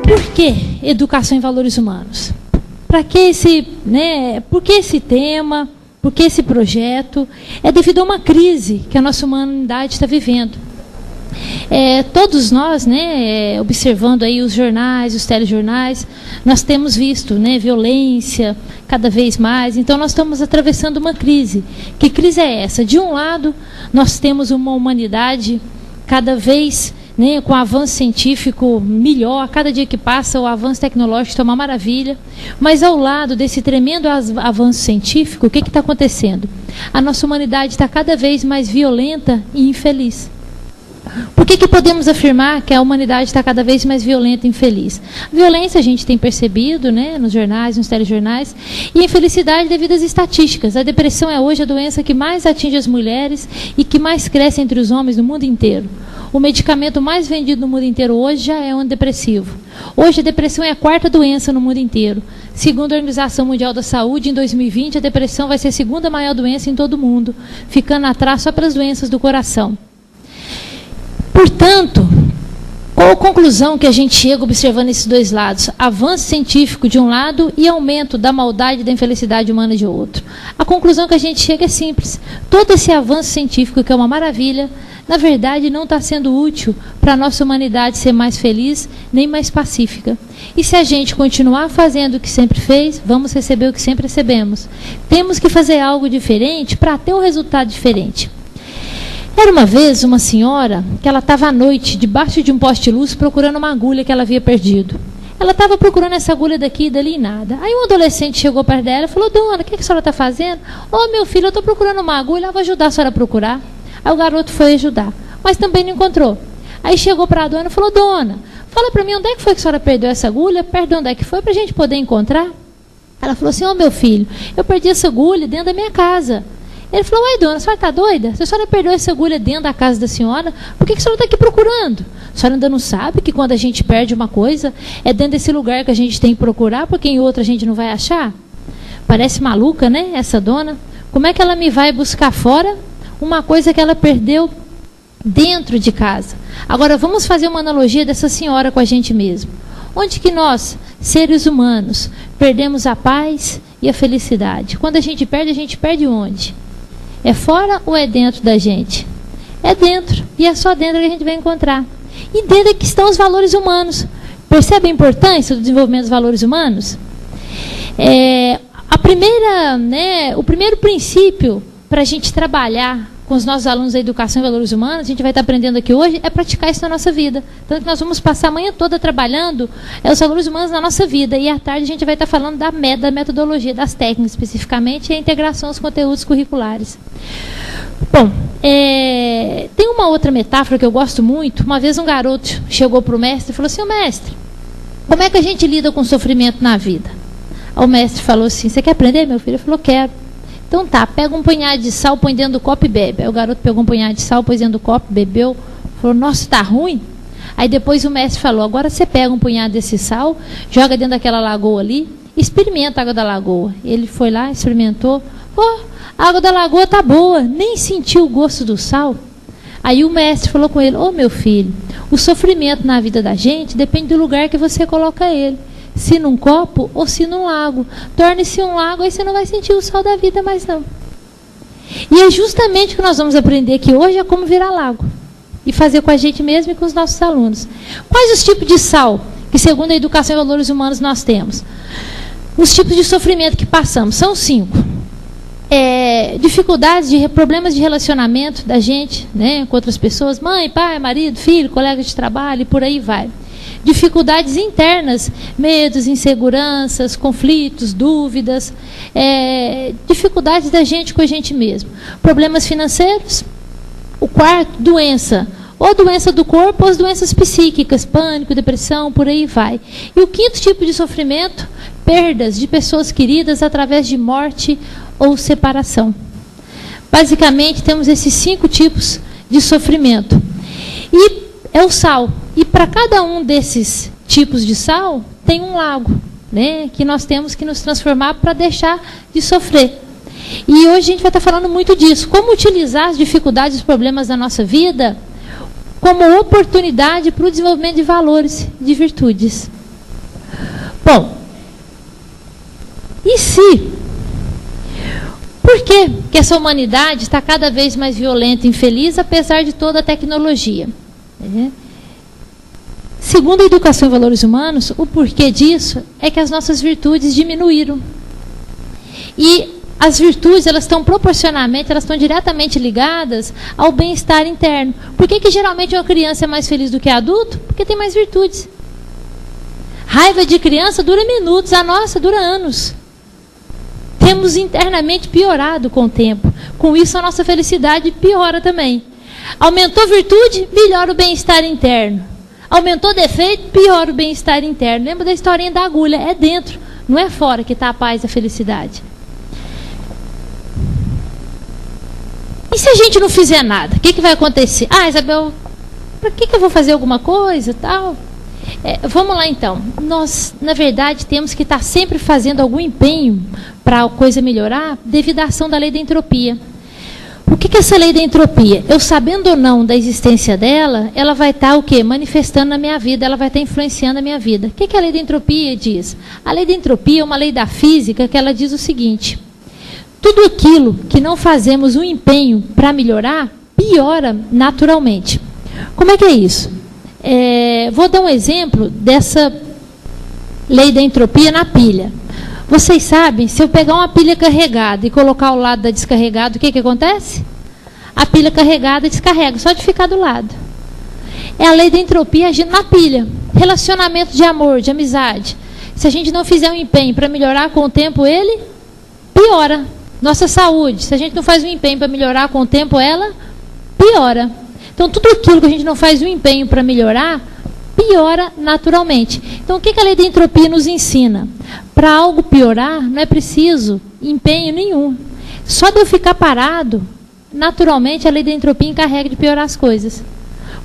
Por que educação em valores humanos? Para que esse, por que esse tema? Por que esse projeto? É devido a uma crise que a nossa humanidade está vivendo. Todos nós, observando aí os jornais, os telejornais, nós temos visto, violência cada vez mais. Então nós estamos atravessando uma crise. Que crise é essa? De um lado, nós temos uma humanidade cada vez com o avanço científico melhor, a cada dia que passa o avanço tecnológico está uma maravilha, mas ao lado desse tremendo avanço científico, o que está acontecendo? A nossa humanidade está cada vez mais violenta e infeliz. Por que podemos afirmar que a humanidade está cada vez mais violenta e infeliz? A violência a gente tem percebido, nos jornais, nos telejornais, e a infelicidade devido às estatísticas. A depressão é hoje a doença que mais atinge as mulheres e que mais cresce entre os homens no mundo inteiro. O medicamento mais vendido no mundo inteiro hoje já é um antidepressivo. Hoje a depressão é a 4ª doença no mundo inteiro. Segundo a Organização Mundial da Saúde, em 2020 a depressão vai ser a 2ª maior doença em todo o mundo, ficando atrás só pelas doenças do coração. Portanto, qual a conclusão que a gente chega observando esses dois lados? Avanço científico de um lado e aumento da maldade e da infelicidade humana de outro. A conclusão que a gente chega é simples. Todo esse avanço científico, que é uma maravilha, na verdade não está sendo útil para a nossa humanidade ser mais feliz, nem mais pacífica. E se a gente continuar fazendo o que sempre fez, vamos receber o que sempre recebemos. Temos que fazer algo diferente para ter um resultado diferente. Era uma vez uma senhora que ela estava à noite, debaixo de um poste de luz, procurando uma agulha que ela havia perdido. Ela estava procurando essa agulha daqui e dali e nada. Aí um adolescente chegou perto dela e falou: dona, o que a senhora está fazendo? Meu filho, eu estou procurando uma agulha, eu vou ajudar a senhora a procurar. Aí o garoto foi ajudar, mas também não encontrou. Aí chegou para a dona e falou: dona, fala para mim onde é que foi que a senhora perdeu essa agulha, perto de onde é que foi, para a gente poder encontrar. Ela falou assim: meu filho, eu perdi essa agulha dentro da minha casa. Ele falou: uai, dona, a senhora está doida? Se a senhora perdeu essa agulha dentro da casa da senhora, por que a senhora está aqui procurando? A senhora ainda não sabe que quando a gente perde uma coisa, é dentro desse lugar que a gente tem que procurar, porque em outra a gente não vai achar? Parece maluca, essa dona? Como é que ela me vai buscar fora uma coisa que ela perdeu dentro de casa? Agora, vamos fazer uma analogia dessa senhora com a gente mesmo. Onde que nós, seres humanos, perdemos a paz e a felicidade? Quando a gente perde onde? É fora ou é dentro da gente? É dentro. E é só dentro que a gente vai encontrar. E dentro é que estão os valores humanos. Percebe a importância do desenvolvimento dos valores humanos? O primeiro princípio para a gente trabalhar com os nossos alunos da educação e valores humanos, a gente vai estar aprendendo aqui hoje, é praticar isso na nossa vida. Tanto que nós vamos passar a manhã toda trabalhando os valores humanos na nossa vida. E à tarde a gente vai estar falando da metodologia, das técnicas especificamente, e a integração aos conteúdos curriculares. Bom, tem uma outra metáfora que eu gosto muito. Uma vez um garoto chegou para o mestre e falou assim: mestre, como é que a gente lida com o sofrimento na vida? O mestre falou assim: você quer aprender, meu filho? Ele falou: quero. Então tá, pega um punhado de sal, põe dentro do copo e bebe. Aí o garoto pegou um punhado de sal, pôs dentro do copo, bebeu, falou: nossa, está ruim? Aí depois o mestre falou: agora você pega um punhado desse sal, joga dentro daquela lagoa ali, experimenta a água da lagoa. Ele foi lá, experimentou, a água da lagoa está boa, nem sentiu o gosto do sal. Aí o mestre falou com ele: meu filho, o sofrimento na vida da gente depende do lugar que você coloca ele. Se num copo ou se num lago. Torne-se um lago, aí você não vai sentir o sal da vida mais não. E é justamente o que nós vamos aprender aqui hoje, é como virar lago. E fazer com a gente mesmo e com os nossos alunos. Quais os tipos de sal que, segundo a educação e valores humanos, nós temos? Os tipos de sofrimento que passamos são 5. Dificuldades, problemas de relacionamento da gente, com outras pessoas, mãe, pai, marido, filho, colega de trabalho, e por aí vai. Dificuldades internas, medos, inseguranças, conflitos, dúvidas, dificuldades da gente com a gente mesmo. Problemas financeiros. O 4, doença. Ou doença do corpo, ou as doenças psíquicas, pânico, depressão, por aí vai. E o 5º tipo de sofrimento, perdas de pessoas queridas através de morte ou separação. Basicamente, temos esses 5 tipos de sofrimento. E é o sal. E para cada um desses tipos de sal, tem um lago, que nós temos que nos transformar para deixar de sofrer. E hoje a gente vai estar falando muito disso. Como utilizar as dificuldades e os problemas da nossa vida como oportunidade para o desenvolvimento de valores, de virtudes. Bom, e se? Por que que essa humanidade está cada vez mais violenta e infeliz, apesar de toda a tecnologia? Segundo a Educação e Valores Humanos, o porquê disso é que as nossas virtudes diminuíram. E as virtudes, elas estão proporcionalmente, elas estão diretamente ligadas ao bem-estar interno. Por que que geralmente uma criança é mais feliz do que adulto? Porque tem mais virtudes. Raiva de criança dura minutos, a nossa dura anos. Temos internamente piorado com o tempo. Com isso, a nossa felicidade piora também. Aumentou virtude, melhora o bem-estar interno. Aumentou defeito, piora o bem-estar interno. Lembra da historinha da agulha? É dentro, não é fora que está a paz e a felicidade. E se a gente não fizer nada? O que vai acontecer? Ah, Isabel, para que eu vou fazer alguma coisa tal? Vamos lá então. Nós, na verdade, temos que estar sempre fazendo algum empenho para a coisa melhorar devido à ação da lei da entropia. O que é essa lei da entropia? Eu sabendo ou não da existência dela, ela vai estar o quê? Manifestando na minha vida, ela vai estar influenciando a minha vida. O que a lei da entropia diz? A lei da entropia é uma lei da física que ela diz o seguinte: tudo aquilo que não fazemos um empenho para melhorar, piora naturalmente. Como é que é isso? Vou dar um exemplo dessa lei da entropia na pilha. Vocês sabem, se eu pegar uma pilha carregada e colocar ao lado da descarregada, o que acontece? A pilha carregada descarrega, só de ficar do lado. É a lei da entropia agindo na pilha. Relacionamento de amor, de amizade. Se a gente não fizer um empenho para melhorar com o tempo, ele piora. Nossa saúde, se a gente não faz um empenho para melhorar com o tempo, ela piora. Então, tudo aquilo que a gente não faz um empenho para melhorar, piora naturalmente. Então, o que a lei da entropia nos ensina? Para algo piorar, não é preciso empenho nenhum. Só de eu ficar parado, naturalmente, a lei da entropia encarrega de piorar as coisas.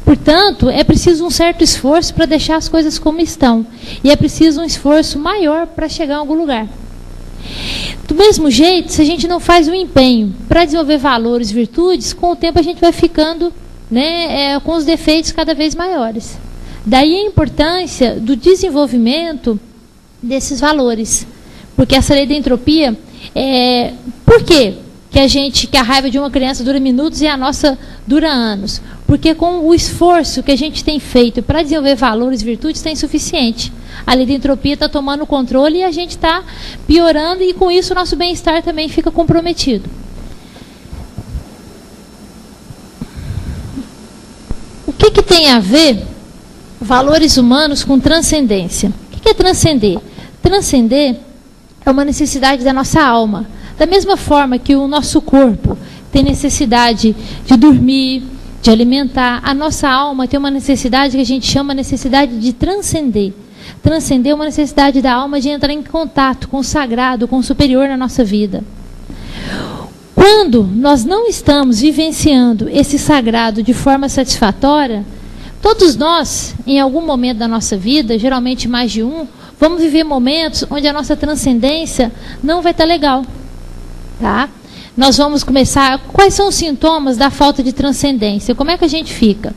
Portanto, é preciso um certo esforço para deixar as coisas como estão. E é preciso um esforço maior para chegar a algum lugar. Do mesmo jeito, se a gente não faz um empenho para desenvolver valores, virtudes, com o tempo a gente vai ficando com os defeitos cada vez maiores. Daí a importância do desenvolvimento desses valores. Porque essa lei da entropia, por quê? Que a raiva de uma criança dura minutos e a nossa dura anos. Porque com o esforço que a gente tem feito para desenvolver valores e virtudes está insuficiente. A lei da entropia está tomando o controle e a gente está piorando, e com isso o nosso bem-estar também fica comprometido. O que tem a ver valores humanos com transcendência? O que é transcender? Transcender é uma necessidade da nossa alma. Da mesma forma que o nosso corpo tem necessidade de dormir, de alimentar, a nossa alma tem uma necessidade que a gente chama necessidade de transcender. Transcender é uma necessidade da alma de entrar em contato com o sagrado, com o superior na nossa vida. Quando nós não estamos vivenciando esse sagrado de forma satisfatória, todos nós, em algum momento da nossa vida, geralmente mais de um, vamos viver momentos onde a nossa transcendência não vai estar legal. Tá? Nós vamos começar... Quais são os sintomas da falta de transcendência? Como é que a gente fica?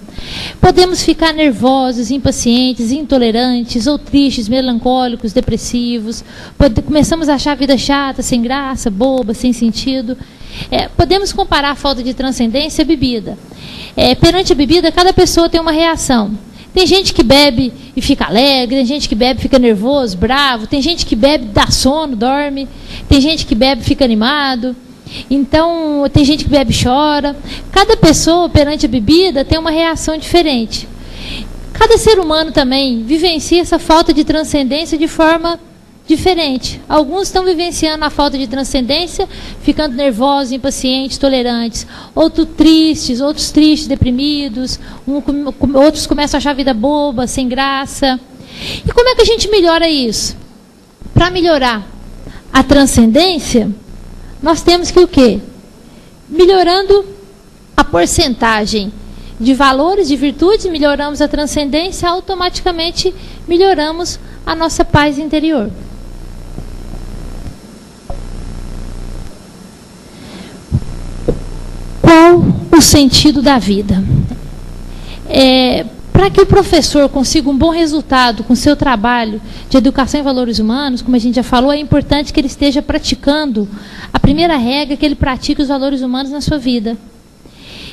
Podemos ficar nervosos, impacientes, intolerantes, ou tristes, melancólicos, depressivos. Começamos a achar a vida chata, sem graça, boba, sem sentido. Podemos comparar a falta de transcendência à bebida. Perante a bebida, cada pessoa tem uma reação. Tem gente que bebe e fica alegre, tem gente que bebe e fica nervoso, bravo, tem gente que bebe, dá sono, dorme, tem gente que bebe e fica animado, então tem gente que bebe e chora. Cada pessoa perante a bebida tem uma reação diferente. Cada ser humano também vivencia essa falta de transcendência de forma diferente. Alguns estão vivenciando a falta de transcendência, ficando nervosos, impacientes, tolerantes. Outros tristes, deprimidos. Outros começam a achar a vida boba, sem graça. E como é que a gente melhora isso? Para melhorar a transcendência, nós temos que o quê? Melhorando a porcentagem de valores, de virtudes, melhoramos a transcendência, automaticamente melhoramos a nossa paz interior. Qual o sentido da vida? Para que o professor consiga um bom resultado com o seu trabalho de educação em valores humanos, como a gente já falou, é importante que ele esteja praticando a primeira regra, que ele pratique os valores humanos na sua vida.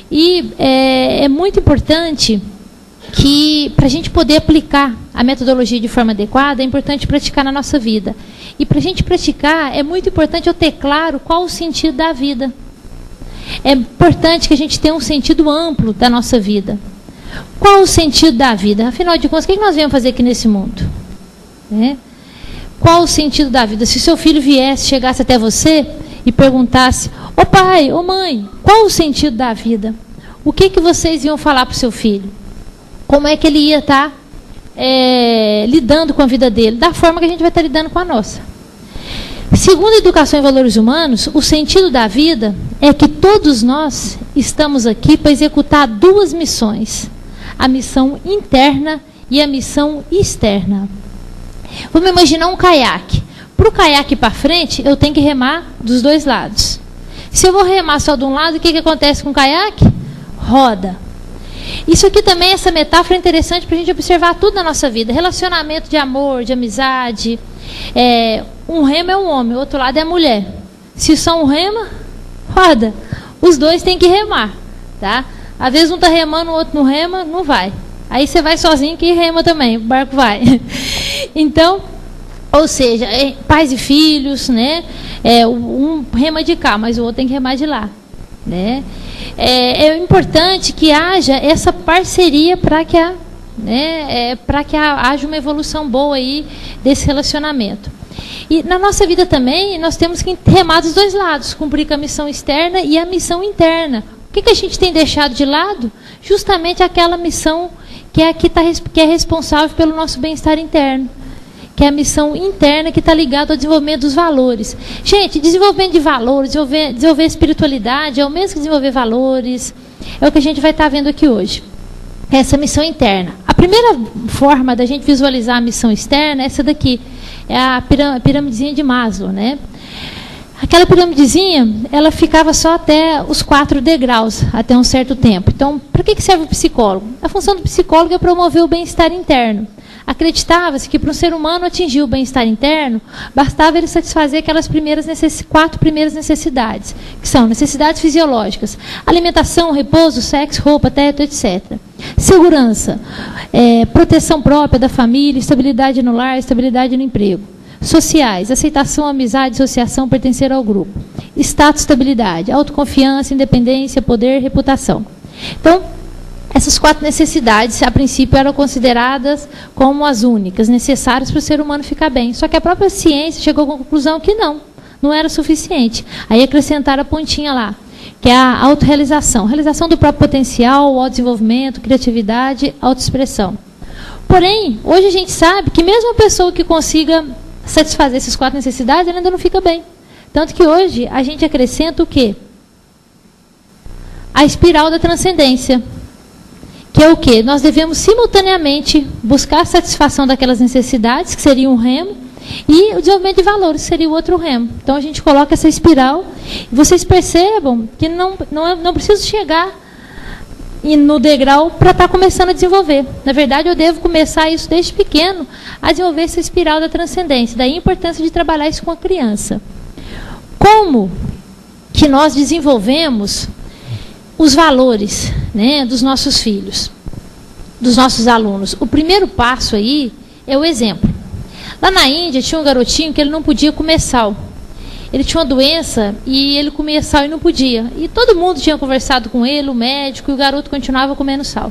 E é muito importante que, para a gente poder aplicar a metodologia de forma adequada, é importante praticar na nossa vida. E para a gente praticar, é muito importante eu ter claro qual o sentido da vida. É importante que a gente tenha um sentido amplo da nossa vida. Qual o sentido da vida? Afinal de contas, o que nós viemos fazer aqui nesse mundo? Qual o sentido da vida? Se seu filho viesse, chegasse até você e perguntasse: ô pai, ô mãe, qual o sentido da vida? O que vocês iam falar para o seu filho? Como é que ele ia estar lidando com a vida dele? Da forma que a gente vai estar lidando com a nossa. Segundo a Educação em Valores Humanos, o sentido da vida é que todos nós estamos aqui para executar duas missões: a missão interna e a missão externa. Vamos imaginar um caiaque. Para o caiaque ir para frente, eu tenho que remar dos dois lados. Se eu vou remar só de um lado, o que acontece com o caiaque? Roda. Isso aqui também, essa metáfora é interessante para a gente observar tudo na nossa vida. Relacionamento de amor, de amizade. Um remo é um homem, o outro lado é a mulher. Se só um rema, roda. Os dois têm que remar. Tá? Às vezes um está remando, o outro não rema, não vai. Aí você vai sozinho que rema também, o barco vai. Então, ou seja, pais e filhos, né? Um rema de cá, mas o outro tem que remar de lá. Né? É importante que haja essa parceria para que haja uma evolução boa aí desse relacionamento. E na nossa vida também, nós temos que remar dos dois lados, cumprir com a missão externa e a missão interna. O que a gente tem deixado de lado? Justamente aquela missão que é responsável pelo nosso bem-estar interno, que é a missão interna que está ligada ao desenvolvimento dos valores. Gente, desenvolvimento de valores, desenvolver espiritualidade, é o mesmo que desenvolver valores, é o que a gente vai estar vendo aqui hoje. Essa missão interna. A primeira forma da gente visualizar a missão externa é essa daqui, é a piramidezinha de Maslow, né? Aquela piramidezinha, ela ficava só até os 4 degraus, até um certo tempo. Então, para que serve o psicólogo? A função do psicólogo é promover o bem-estar interno. Acreditava-se que para um ser humano atingir o bem-estar interno, bastava ele satisfazer aquelas 4 primeiras necessidades, que são necessidades fisiológicas: alimentação, repouso, sexo, roupa, teto, etc. Segurança, proteção própria da família, estabilidade no lar, estabilidade no emprego. Sociais, aceitação, amizade, associação, pertencer ao grupo. Status, estabilidade, autoconfiança, independência, poder, reputação. Então, essas 4 necessidades, a princípio, eram consideradas como as únicas, necessárias para o ser humano ficar bem. Só que a própria ciência chegou à conclusão que não era suficiente. Aí acrescentaram a pontinha lá, que é a autorrealização. Realização do próprio potencial, autodesenvolvimento, criatividade, autoexpressão. Porém, hoje a gente sabe que mesmo a pessoa que consiga satisfazer essas 4 necessidades, ela ainda não fica bem. Tanto que hoje a gente acrescenta o quê? A espiral da transcendência. Que é o quê? Nós devemos simultaneamente buscar a satisfação daquelas necessidades, que seria um remo, e o desenvolvimento de valores, que seria o outro remo. Então a gente coloca essa espiral, e vocês percebam que não preciso chegar no degrau para estar começando a desenvolver. Na verdade, eu devo começar isso desde pequeno, a desenvolver essa espiral da transcendência. Daí a importância de trabalhar isso com a criança. Como que nós desenvolvemos os valores, né, dos nossos filhos, dos nossos alunos? O primeiro passo aí é o exemplo. Lá na Índia tinha um garotinho que ele não podia comer sal. Ele tinha uma doença e ele comia sal e não podia. E todo mundo tinha conversado com ele, o médico, e o garoto continuava comendo sal.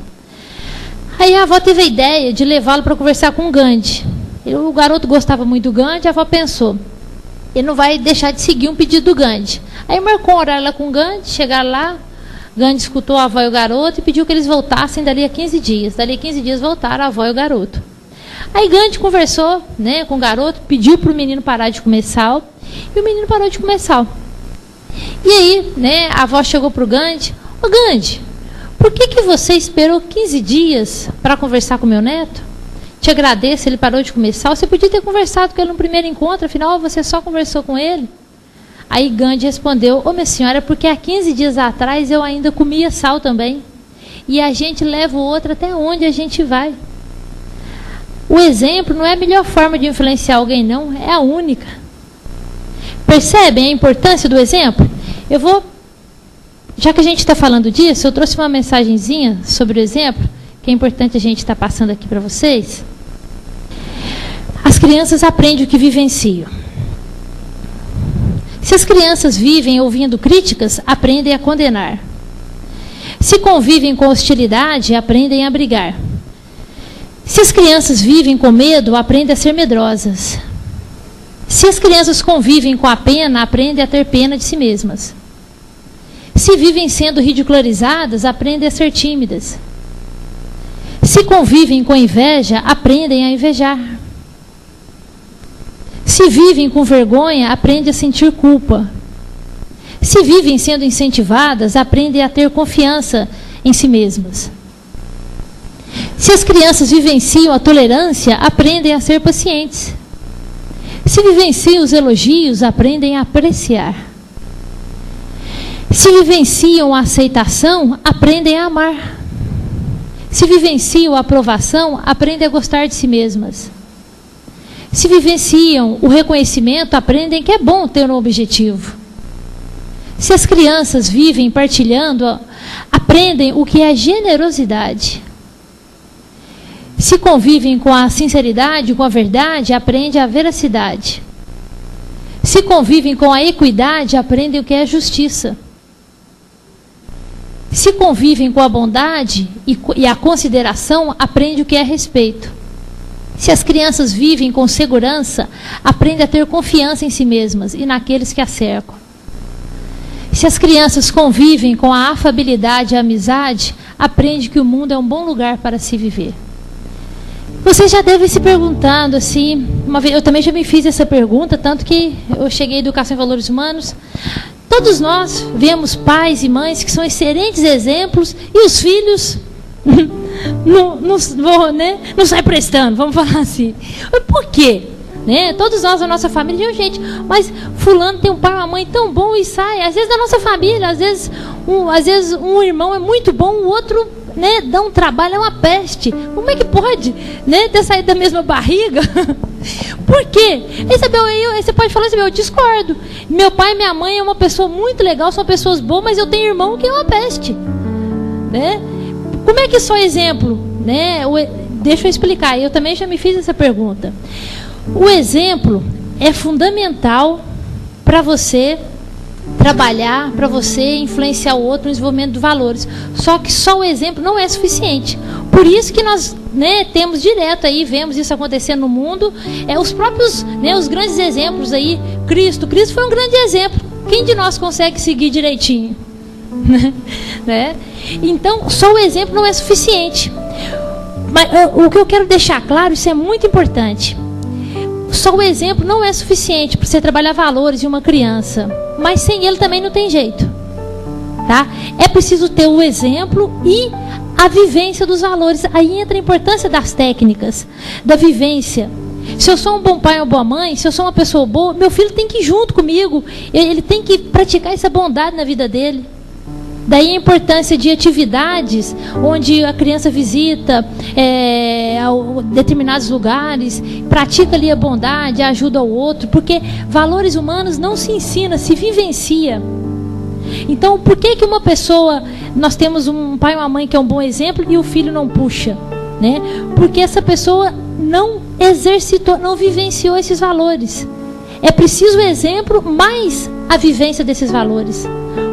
Aí a avó teve a ideia de levá-lo para conversar com o Gandhi. O garoto gostava muito do Gandhi, a avó pensou: ele não vai deixar de seguir um pedido do Gandhi. Aí marcou um horário lá com o Gandhi, chegaram lá, Gandhi escutou a avó e o garoto e pediu que eles voltassem dali a 15 dias. Dali a 15 dias voltaram a avó e o garoto. Aí Gandhi conversou, né, com o garoto, pediu para o menino parar de comer sal, e o menino parou de comer sal. E aí, né, a avó chegou para o Gandhi: ô Gandhi, por que você esperou 15 dias para conversar com meu neto? Te agradeço, ele parou de comer sal. Você podia ter conversado com ele no primeiro encontro, afinal você só conversou com ele. Aí Gandhi respondeu: ô minha senhora, porque há 15 dias atrás eu ainda comia sal também. e a gente leva o outro até onde a gente vai. O exemplo não é a melhor forma de influenciar alguém, não, é a única. Percebem a importância do exemplo? Já que a gente está falando disso, eu trouxe uma mensagenzinha sobre o exemplo, que é importante a gente estar passando aqui para vocês. As crianças aprendem o que vivenciam. Se as crianças vivem ouvindo críticas, aprendem a condenar. Se convivem com hostilidade, aprendem a brigar. Se as crianças vivem com medo, aprendem a ser medrosas. Se as crianças convivem com a pena, aprendem a ter pena de si mesmas. Se vivem sendo ridicularizadas, aprendem a ser tímidas. Se convivem com inveja, aprendem a invejar. Se vivem com vergonha, aprendem a sentir culpa. Se vivem sendo incentivadas, aprendem a ter confiança em si mesmas. Se as crianças vivenciam a tolerância, aprendem a ser pacientes. Se vivenciam os elogios, aprendem a apreciar. Se vivenciam a aceitação, aprendem a amar. Se vivenciam a aprovação, aprendem a gostar de si mesmas. Se vivenciam o reconhecimento, aprendem que é bom ter um objetivo. Se as crianças vivem partilhando, aprendem o que é generosidade. Se convivem com a sinceridade, com a verdade, aprendem a veracidade. Se convivem com a equidade, aprendem o que é justiça. Se convivem com a bondade e a consideração, aprendem o que é respeito. Se as crianças vivem com segurança, aprendem a ter confiança em si mesmas e naqueles que a cercam. Se as crianças convivem com a afabilidade e a amizade, aprendem que o mundo é um bom lugar para se viver. Vocês já devem se perguntando assim, uma vez, eu também já me fiz essa pergunta, tanto que eu cheguei em Educação e Valores Humanos. Todos nós vemos pais e mães que são excelentes exemplos e os filhos não sai prestando, vamos falar assim. Por quê? Né? Todos nós, a nossa família, gente, mas fulano tem um pai e uma mãe tão bom e sai, às vezes da nossa família, às vezes um irmão é muito bom, o outro, né, dá um trabalho, é uma peste. Como é que pode, né, ter saído da mesma barriga? Por quê? Aí você pode falar assim, eu discordo. Meu pai e minha mãe é uma pessoa muito legal, são pessoas boas, mas eu tenho irmão que é uma peste. Né? Como é que só exemplo? Né? Deixa eu explicar, eu também já me fiz essa pergunta. O exemplo é fundamental para você trabalhar, para você influenciar o outro no desenvolvimento de valores. Só que só o exemplo não é suficiente. Por isso que nós, né, temos direto aí, vemos isso acontecendo no mundo, os próprios, né, os grandes exemplos aí. Cristo foi um grande exemplo. Quem de nós consegue seguir direitinho? Né? Então, só o exemplo não é suficiente. Mas o que eu quero deixar claro, isso é muito importante. Só o exemplo não é suficiente para você trabalhar valores em uma criança. Mas sem ele também não tem jeito. Tá? É preciso ter o exemplo e a vivência dos valores. Aí entra a importância das técnicas, da vivência. Se eu sou um bom pai ou uma boa mãe, se eu sou uma pessoa boa, meu filho tem que ir junto comigo. Ele tem que praticar essa bondade na vida dele. Daí a importância de atividades onde a criança visita determinados lugares, pratica ali a bondade, ajuda ao outro, porque valores humanos não se ensina, se vivencia. Então, por que uma pessoa, nós temos um pai e uma mãe que é um bom exemplo e o filho não puxa? Né? Porque essa pessoa não exercitou, não vivenciou esses valores. É preciso o exemplo, mais a vivência desses valores.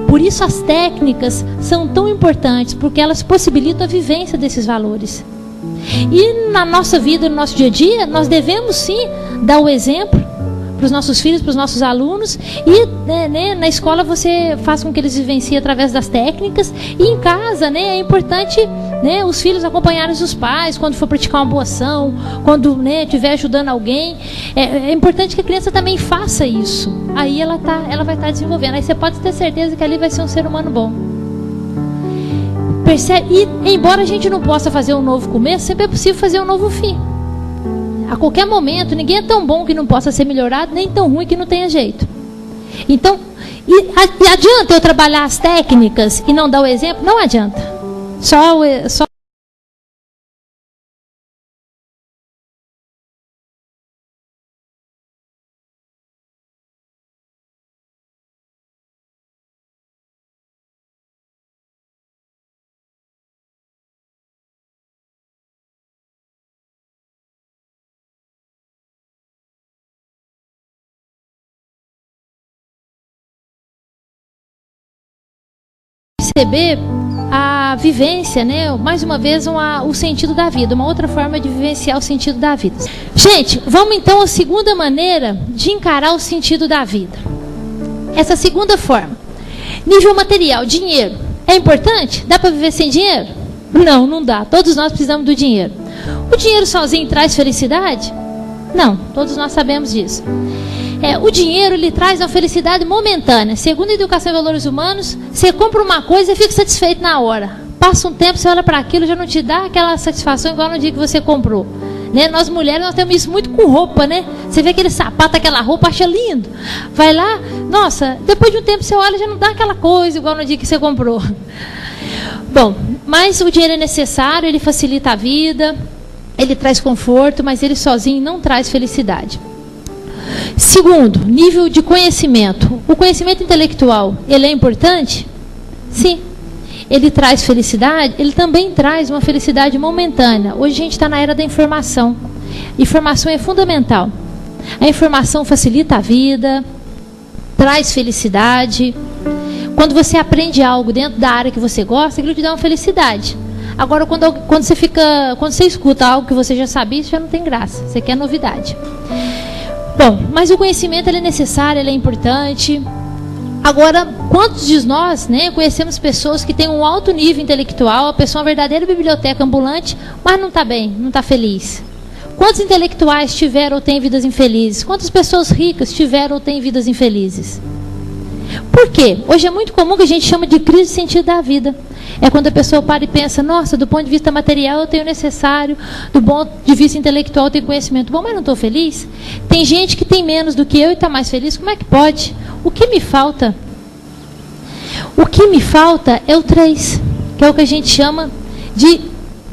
Por isso as técnicas são tão importantes, porque elas possibilitam a vivência desses valores. E na nossa vida, no nosso dia a dia, nós devemos sim dar o exemplo para os nossos filhos, para os nossos alunos. E né, na escola você faz com que eles vivenciem através das técnicas. E em casa, né, é importante, né, os filhos acompanharem os pais quando for praticar uma boa ação, quando, né, estiver ajudando alguém. É importante que a criança também faça isso. Aí ela vai estar desenvolvendo. Aí você pode ter certeza que ali vai ser um ser humano bom. Percebe? E embora a gente não possa fazer um novo começo, sempre é possível fazer um novo fim. A qualquer momento, ninguém é tão bom que não possa ser melhorado, nem tão ruim que não tenha jeito. Então, e adianta eu trabalhar as técnicas e não dar o exemplo? Não adianta. Só perceber a vivência, né? Mais uma vez, o sentido da vida, uma outra forma de vivenciar o sentido da vida. Gente, vamos então à segunda maneira de encarar o sentido da vida. Essa segunda forma, nível material, dinheiro. É importante? Dá para viver sem dinheiro? Não, não dá. Todos nós precisamos do dinheiro. O dinheiro sozinho traz felicidade? Não, todos nós sabemos disso. O dinheiro, ele traz uma felicidade momentânea. Segundo a Educação e Valores Humanos, você compra uma coisa e fica satisfeito na hora. Passa um tempo, você olha para aquilo, já não te dá aquela satisfação igual no dia que você comprou. Né? Nós mulheres, nós temos isso muito com roupa, né? Você vê aquele sapato, aquela roupa, acha lindo. Vai lá, nossa, depois de um tempo você olha e já não dá aquela coisa igual no dia que você comprou. Bom, mas o dinheiro é necessário, ele facilita a vida, ele traz conforto, mas ele sozinho não traz felicidade. Segundo, nível de conhecimento. O conhecimento intelectual, ele é importante? Sim. Ele traz felicidade? Ele também traz uma felicidade momentânea. Hoje a gente está na era da informação. Informação é fundamental. A informação facilita a vida, traz felicidade. Quando você aprende algo dentro da área que você gosta, aquilo te dá uma felicidade. Agora, quando você escuta algo que você já sabia, isso já não tem graça. Você quer novidade. Bom, mas o conhecimento, ele é necessário, ele é importante. Agora, quantos de nós, né, conhecemos pessoas que têm um alto nível intelectual, a pessoa é uma verdadeira biblioteca ambulante, mas não está bem, não está feliz? Quantos intelectuais tiveram ou têm vidas infelizes? Quantas pessoas ricas tiveram ou têm vidas infelizes? Por quê? Hoje é muito comum que a gente chama de crise de sentido da vida. É quando a pessoa para e pensa, nossa, do ponto de vista material eu tenho o necessário, do ponto de vista intelectual eu tenho conhecimento bom, mas não estou feliz. Tem gente que tem menos do que eu e está mais feliz, como é que pode? O que me falta? O que me falta é o 3, que é o que a gente chama de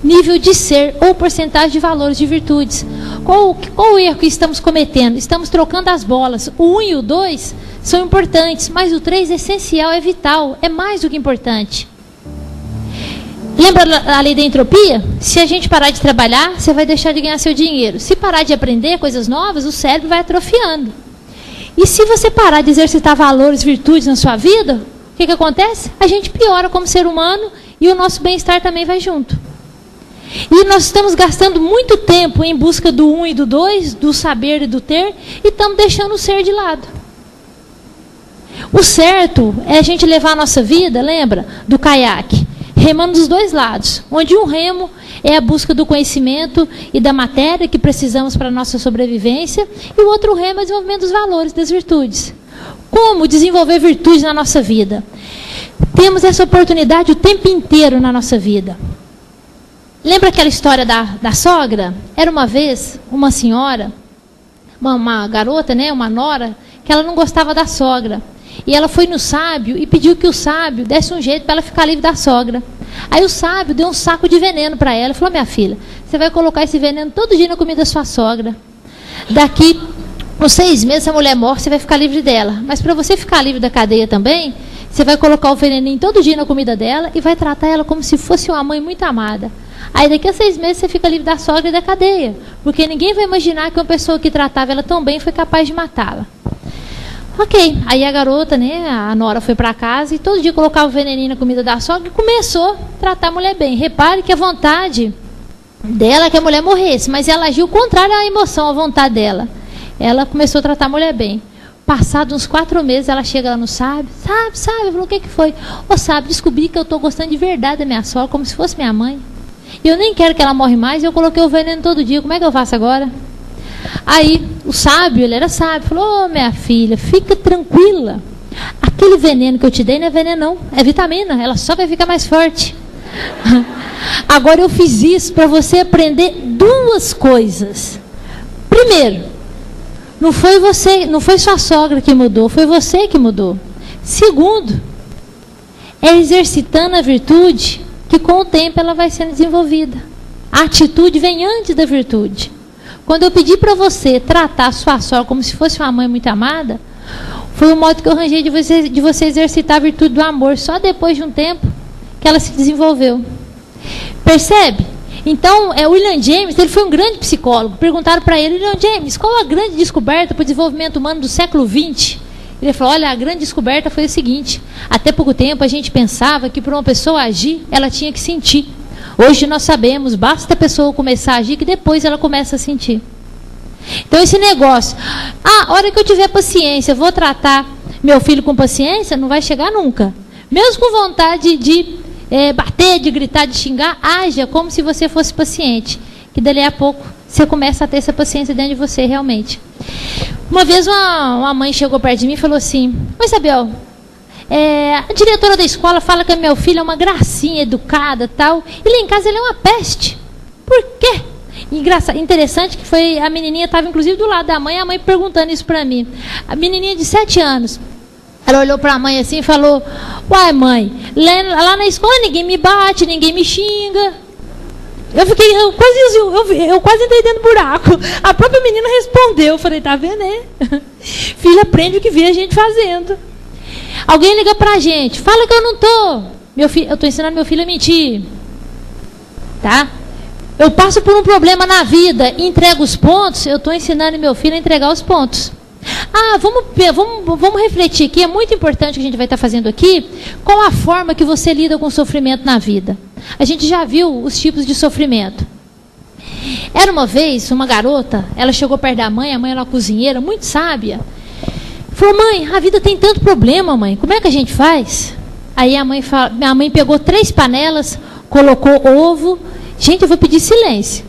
nível de ser ou porcentagem de valores, de virtudes. Qual o erro que estamos cometendo? Estamos trocando as bolas. O 1 e o 2 são importantes, mas o 3 é essencial, é vital, é mais do que importante. Lembra a lei da entropia? Se a gente parar de trabalhar, você vai deixar de ganhar seu dinheiro. Se parar de aprender coisas novas, o cérebro vai atrofiando. E se você parar de exercitar valores, virtudes na sua vida, o que acontece? A gente piora como ser humano e o nosso bem-estar também vai junto. E nós estamos gastando muito tempo em busca do 1 e do 2, do saber e do ter, e estamos deixando o ser de lado. O certo é a gente levar a nossa vida, lembra, do caiaque, remando dos dois lados, onde um remo é a busca do conhecimento e da matéria que precisamos para a nossa sobrevivência, e o outro remo é o desenvolvimento dos valores, das virtudes. Como desenvolver virtudes na nossa vida? Temos essa oportunidade o tempo inteiro na nossa vida. Lembra aquela história da sogra? Era uma vez uma senhora, uma garota, né, uma nora, que ela não gostava da sogra. E ela foi no sábio e pediu que o sábio desse um jeito para ela ficar livre da sogra. Aí o sábio deu um saco de veneno para ela e falou, minha filha, você vai colocar esse veneno todo dia na comida da sua sogra. Daqui uns 6 meses, essa mulher morre, você vai ficar livre dela. Mas para você ficar livre da cadeia também, você vai colocar o veneninho todo dia na comida dela e vai tratar ela como se fosse uma mãe muito amada. Aí daqui a 6 meses você fica livre da sogra e da cadeia. Porque ninguém vai imaginar que uma pessoa que tratava ela tão bem foi capaz de matá-la. Ok, aí a garota, né, a nora foi para casa e todo dia colocava o veneninho na comida da sogra e começou a tratar a mulher bem. Repare que a vontade dela é que a mulher morresse, mas ela agiu contrário à emoção, à vontade dela. Ela começou a tratar a mulher bem. Passados uns 4 meses, ela chega lá no sábio, sábio, falou, o que foi? Ô sábio, descobri que eu estou gostando de verdade da minha sogra, como se fosse minha mãe. E eu nem quero que ela morre mais, eu coloquei o veneno todo dia, como é que eu faço agora? Aí, o sábio, ele era sábio, falou, minha filha, fica tranquila. Aquele veneno que eu te dei não é veneno não, é vitamina, ela só vai ficar mais forte. Agora eu fiz isso para você aprender 2 coisas. Primeiro, não foi você, não foi sua sogra que mudou, foi você que mudou. Segundo, é exercitando a virtude que com o tempo ela vai sendo desenvolvida. A atitude vem antes da virtude. Quando eu pedi para você tratar a sua sogra como se fosse uma mãe muito amada, foi o modo que eu arranjei de você exercitar a virtude do amor, só depois de um tempo que ela se desenvolveu. Percebe? Então, William James, ele foi um grande psicólogo. Perguntaram para ele: William James, qual a grande descoberta para o desenvolvimento humano do século XX? Ele falou: olha, a grande descoberta foi o seguinte: até pouco tempo a gente pensava que para uma pessoa agir, ela tinha que sentir. Hoje nós sabemos, basta a pessoa começar a agir que depois ela começa a sentir. Então esse negócio, a hora que eu tiver paciência, vou tratar meu filho com paciência, não vai chegar nunca. Mesmo com vontade de bater, de gritar, de xingar, haja como se você fosse paciente. Que dali a pouco você começa a ter essa paciência dentro de você realmente. Uma vez uma mãe chegou perto de mim e falou assim: oi, Isabel, a diretora da escola fala que meu filho é uma gracinha, educada, tal, e lá em casa ele é uma peste. Por quê? Interessante que foi, a menininha estava inclusive do lado da mãe, a mãe perguntando isso para mim. A menininha de 7 anos, ela olhou para a mãe assim e falou: uai, mãe, lá na escola ninguém me bate, ninguém me xinga. Eu quase entrei dentro do buraco. A própria menina respondeu. Eu falei: tá vendo, né? Filha, aprende o que vê a gente fazendo. Alguém liga pra gente, fala que eu não tô. Eu tô ensinando meu filho a mentir. Tá? Eu passo por um problema na vida e entrego os pontos, eu tô ensinando meu filho a entregar os pontos. Vamos refletir aqui, é muito importante o que a gente vai estar fazendo aqui, qual a forma que você lida com o sofrimento na vida. A gente já viu os tipos de sofrimento. Era uma vez, uma garota, ela chegou perto da mãe, a mãe era uma cozinheira, muito sábia. Falou: mãe, a vida tem tanto problema, mãe, como é que a gente faz? Aí a mãe pegou 3 panelas, colocou ovo, gente, eu vou pedir silêncio,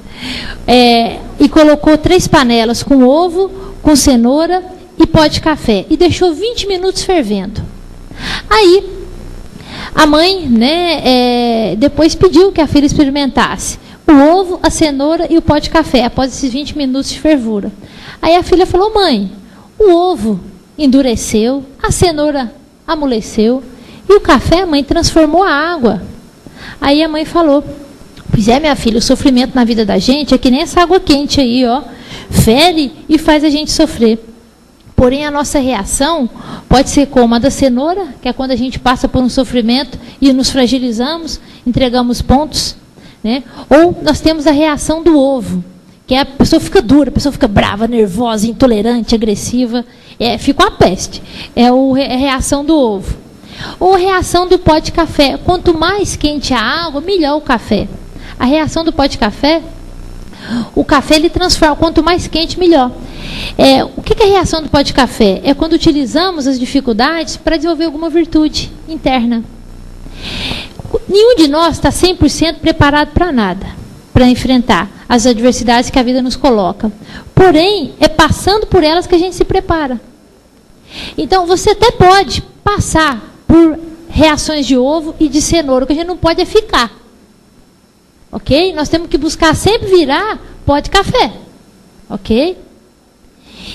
e colocou 3 panelas com ovo, com cenoura e pó de café, e deixou 20 minutos fervendo. Aí, a mãe, depois pediu que a filha experimentasse o ovo, a cenoura e o pó de café, após esses 20 minutos de fervura. Aí a filha falou: mãe, o ovo endureceu, a cenoura amoleceu, e o café, mãe, transformou a água. Aí a mãe falou: pois é, minha filha, o sofrimento na vida da gente é que nem essa água quente aí, ó, fere e faz a gente sofrer. Porém, a nossa reação pode ser como a da cenoura, que é quando a gente passa por um sofrimento e nos fragilizamos, entregamos pontos, né? Ou nós temos a reação do ovo, que a pessoa fica dura, a pessoa fica brava, nervosa, intolerante, agressiva, fica uma peste. É a reação do ovo. Ou a reação do pó de café. Quanto mais quente a água, melhor o café. A reação do pó de café, o café ele transforma, quanto mais quente, melhor. O que é a reação do pó de café? É quando utilizamos as dificuldades para desenvolver alguma virtude interna. Nenhum de nós está 100% preparado para nada, para enfrentar as adversidades que a vida nos coloca. Porém, é passando por elas que a gente se prepara. Então, você até pode passar por reações de ovo e de cenoura, o que a gente não pode é ficar. Ok? Nós temos que buscar sempre virar pó de café. Ok?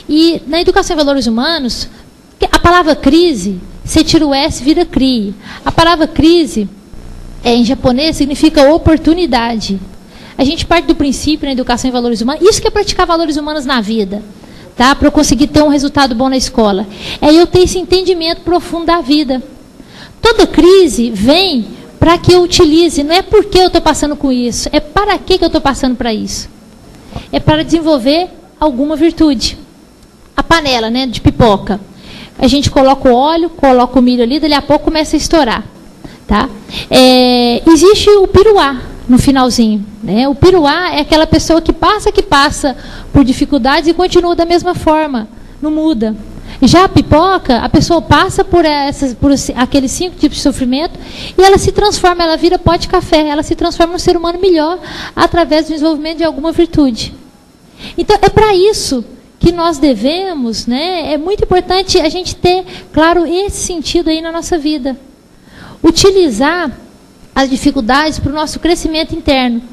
E na educação e valores humanos, a palavra crise, você tira o S, vira CRI. A palavra crise, em japonês, significa oportunidade. A gente parte do princípio na educação e valores humanos, isso que é praticar valores humanos na vida, tá? Para eu conseguir ter um resultado bom na escola. É eu ter esse entendimento profundo da vida. Toda crise vem para que eu utilize, não é porque eu estou passando com isso, é para que eu estou passando para isso. É para desenvolver alguma virtude. A panela, né, de pipoca. A gente coloca o óleo, coloca o milho ali, dali a pouco começa a estourar. Tá? Existe o piruá no finalzinho. Né? O piruá é aquela pessoa que passa por dificuldades e continua da mesma forma, não muda. Já a pipoca, a pessoa passa por aqueles 5 tipos de sofrimento e ela se transforma, ela vira pó de café, ela se transforma num ser humano melhor através do desenvolvimento de alguma virtude. Então, é para isso que nós devemos, né? É muito importante a gente ter, claro, esse sentido aí na nossa vida. Utilizar as dificuldades para o nosso crescimento interno.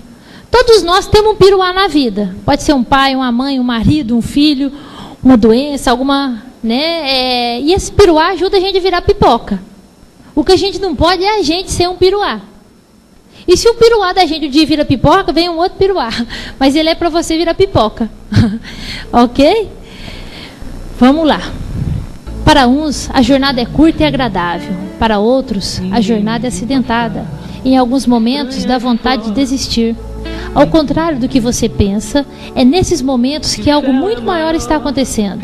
Todos nós temos um piruá na vida. Pode ser um pai, uma mãe, um marido, um filho, uma doença, alguma... Né? E esse piruá ajuda a gente a virar pipoca. O que a gente não pode é a gente ser um piruá. E se o piruá da gente um dia vira pipoca, vem um outro piruá. Mas ele é para você virar pipoca. Ok? Vamos lá. Para uns, a jornada é curta e agradável. Para outros, a jornada é acidentada. Em alguns momentos, dá vontade de desistir. Ao contrário do que você pensa, é nesses momentos que algo muito maior está acontecendo.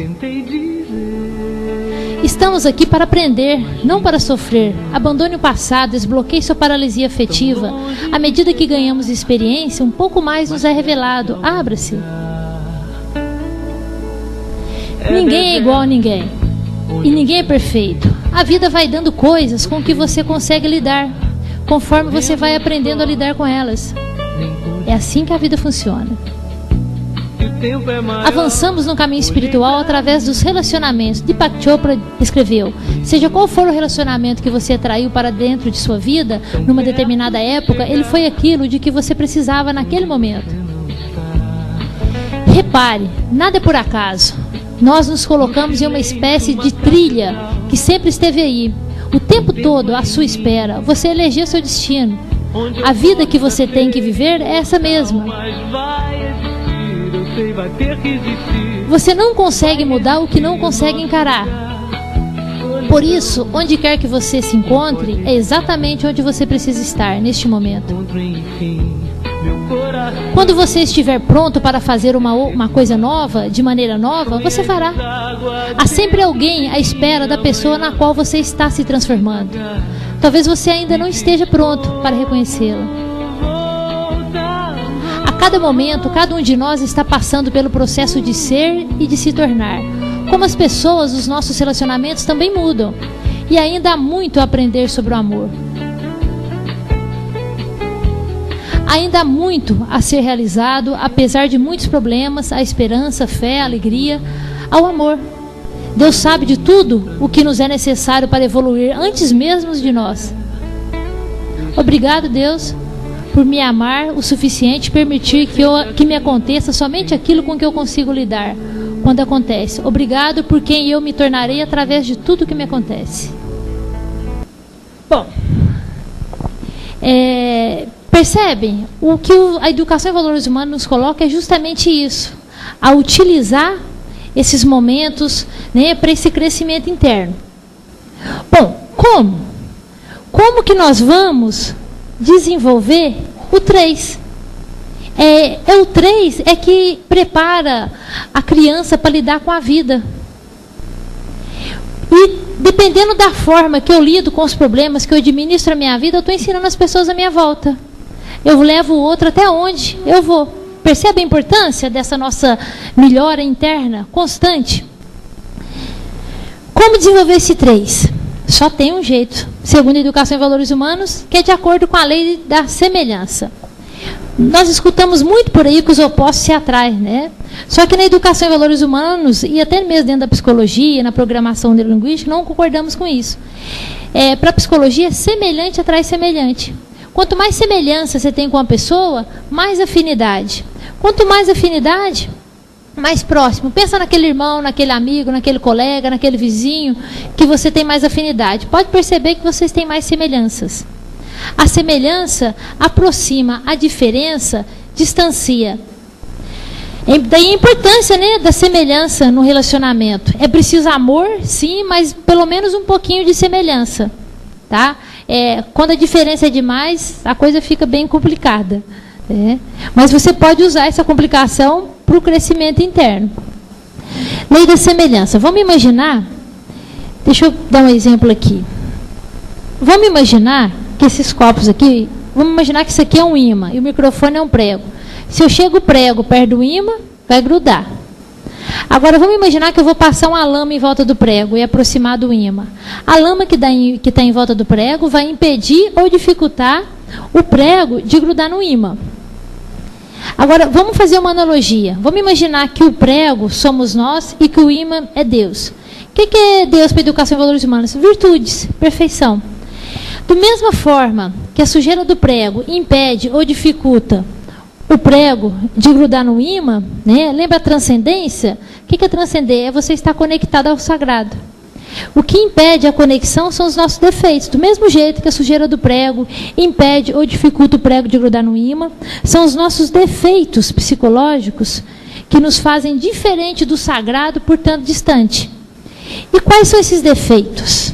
Estamos aqui para aprender, não para sofrer. Abandone o passado, desbloqueie sua paralisia afetiva. À medida que ganhamos experiência, um pouco mais nos é revelado. Abra-se. Ninguém é igual a ninguém. E ninguém é perfeito. A vida vai dando coisas com que você consegue lidar, conforme você vai aprendendo a lidar com elas. É assim que a vida funciona. Avançamos no caminho espiritual através dos relacionamentos. Deepak Chopra escreveu: seja qual for o relacionamento que você atraiu para dentro de sua vida, numa determinada época, ele foi aquilo de que você precisava naquele momento. Repare, nada é por acaso. Nós nos colocamos em uma espécie de trilha que sempre esteve aí, o tempo todo à sua espera. Você elegeu seu destino. A vida que você tem que viver é essa mesma. Você não consegue mudar o que não consegue encarar. Por isso, onde quer que você se encontre, é exatamente onde você precisa estar neste momento. Quando você estiver pronto para fazer uma coisa nova, de maneira nova, você fará. Há sempre alguém à espera da pessoa na qual você está se transformando. Talvez você ainda não esteja pronto para reconhecê-la. A cada momento, cada um de nós está passando pelo processo de ser e de se tornar. Como as pessoas, os nossos relacionamentos também mudam. E ainda há muito a aprender sobre o amor. Ainda há muito a ser realizado, apesar de muitos problemas, a esperança, a fé, a alegria, ao amor. Deus sabe de tudo o que nos é necessário para evoluir antes mesmo de nós. Obrigado, Deus, por me amar o suficiente e permitir que me aconteça somente aquilo com que eu consigo lidar quando acontece. Obrigado por quem eu me tornarei através de tudo que me acontece. Bom, percebem? O que a educação em valores humanos nos coloca é justamente isso, a utilizar esses momentos, né, para esse crescimento interno. Bom, como? Como que nós vamos desenvolver o 3? O 3 é que prepara a criança para lidar com a vida. E dependendo da forma que eu lido com os problemas, que eu administro a minha vida, eu estou ensinando as pessoas à minha volta. Eu levo o outro até onde eu vou. Percebe a importância dessa nossa melhora interna constante? Como desenvolver esse 3? Só tem um jeito, segundo a Educação em Valores Humanos, que é de acordo com a lei da semelhança. Nós escutamos muito por aí que os opostos se atraem, né? Só que na Educação em Valores Humanos, e até mesmo dentro da psicologia, na programação neurolinguística, não concordamos com isso. Para a psicologia, semelhante atrai semelhante. Quanto mais semelhança você tem com uma pessoa, mais afinidade. Quanto mais afinidade, mais próximo. Pensa naquele irmão, naquele amigo, naquele colega, naquele vizinho, que você tem mais afinidade. Pode perceber que vocês têm mais semelhanças. A semelhança aproxima, a diferença distancia. Daí a importância, né, da semelhança no relacionamento. É preciso amor, sim, mas pelo menos um pouquinho de semelhança. Tá? Quando a diferença é demais, a coisa fica bem complicada. Mas você pode usar essa complicação para o crescimento interno. Lei da semelhança. Vamos imaginar, deixa eu dar um exemplo aqui. Vamos imaginar que esses copos aqui, vamos imaginar que isso aqui é um ímã e o microfone é um prego. Se eu chego o prego perto do ímã, vai grudar. Agora, vamos imaginar que eu vou passar uma lama em volta do prego e aproximar do ímã. A lama que está em volta do prego vai impedir ou dificultar o prego de grudar no ímã. Agora, vamos fazer uma analogia. Vamos imaginar que o prego somos nós e que o ímã é Deus. O que é Deus para a Educação em Valores Humanos? Virtudes, perfeição. Da mesma forma que a sujeira do prego impede ou dificulta o prego de grudar no ímã, né? Lembra a transcendência? O que é transcender? É você estar conectado ao sagrado. O que impede a conexão são os nossos defeitos. Do mesmo jeito que a sujeira do prego impede ou dificulta o prego de grudar no ímã, são os nossos defeitos psicológicos que nos fazem diferente do sagrado, portanto distante. E quais são esses defeitos?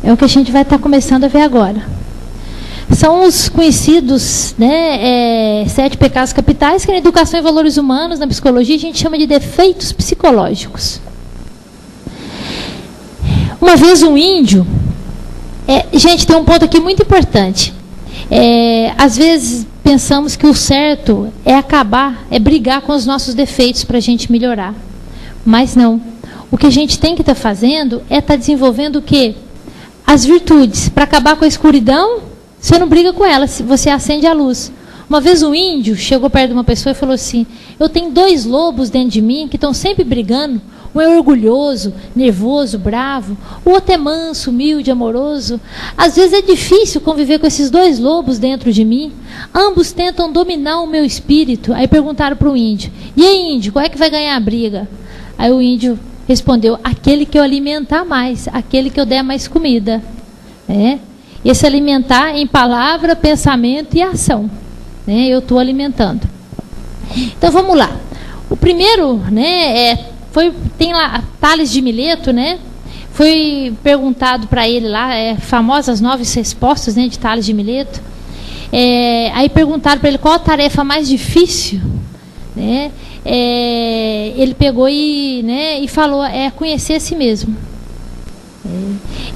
É o que a gente vai estar começando a ver agora. São os conhecidos, né, 7 pecados capitais, que na educação e valores humanos, na psicologia, a gente chama de defeitos psicológicos. Uma vez um índio... gente, tem um ponto aqui muito importante. Às vezes pensamos que o certo é brigar com os nossos defeitos para a gente melhorar. Mas não. O que a gente tem que estar fazendo é estar desenvolvendo o quê? As virtudes. Para acabar com a escuridão, você não briga com ela, você acende a luz. Uma vez um índio chegou perto de uma pessoa e falou assim: eu tenho 2 lobos dentro de mim que estão sempre brigando. Um é orgulhoso, nervoso, bravo. O outro é manso, humilde, amoroso. Às vezes é difícil conviver com esses 2 lobos dentro de mim. Ambos tentam dominar o meu espírito. Aí perguntaram para o índio: e aí, índio, qual é que vai ganhar a briga? Aí o índio respondeu: aquele que eu alimentar mais, aquele que eu der mais comida. Esse alimentar em palavra, pensamento e ação. Eu estou alimentando. Então vamos lá. O primeiro, tem lá Tales de Mileto, foi perguntado para ele lá, famosas 9 respostas, de Tales de Mileto. Aí perguntaram para ele qual a tarefa mais difícil, ele pegou e falou, conhecer a si mesmo.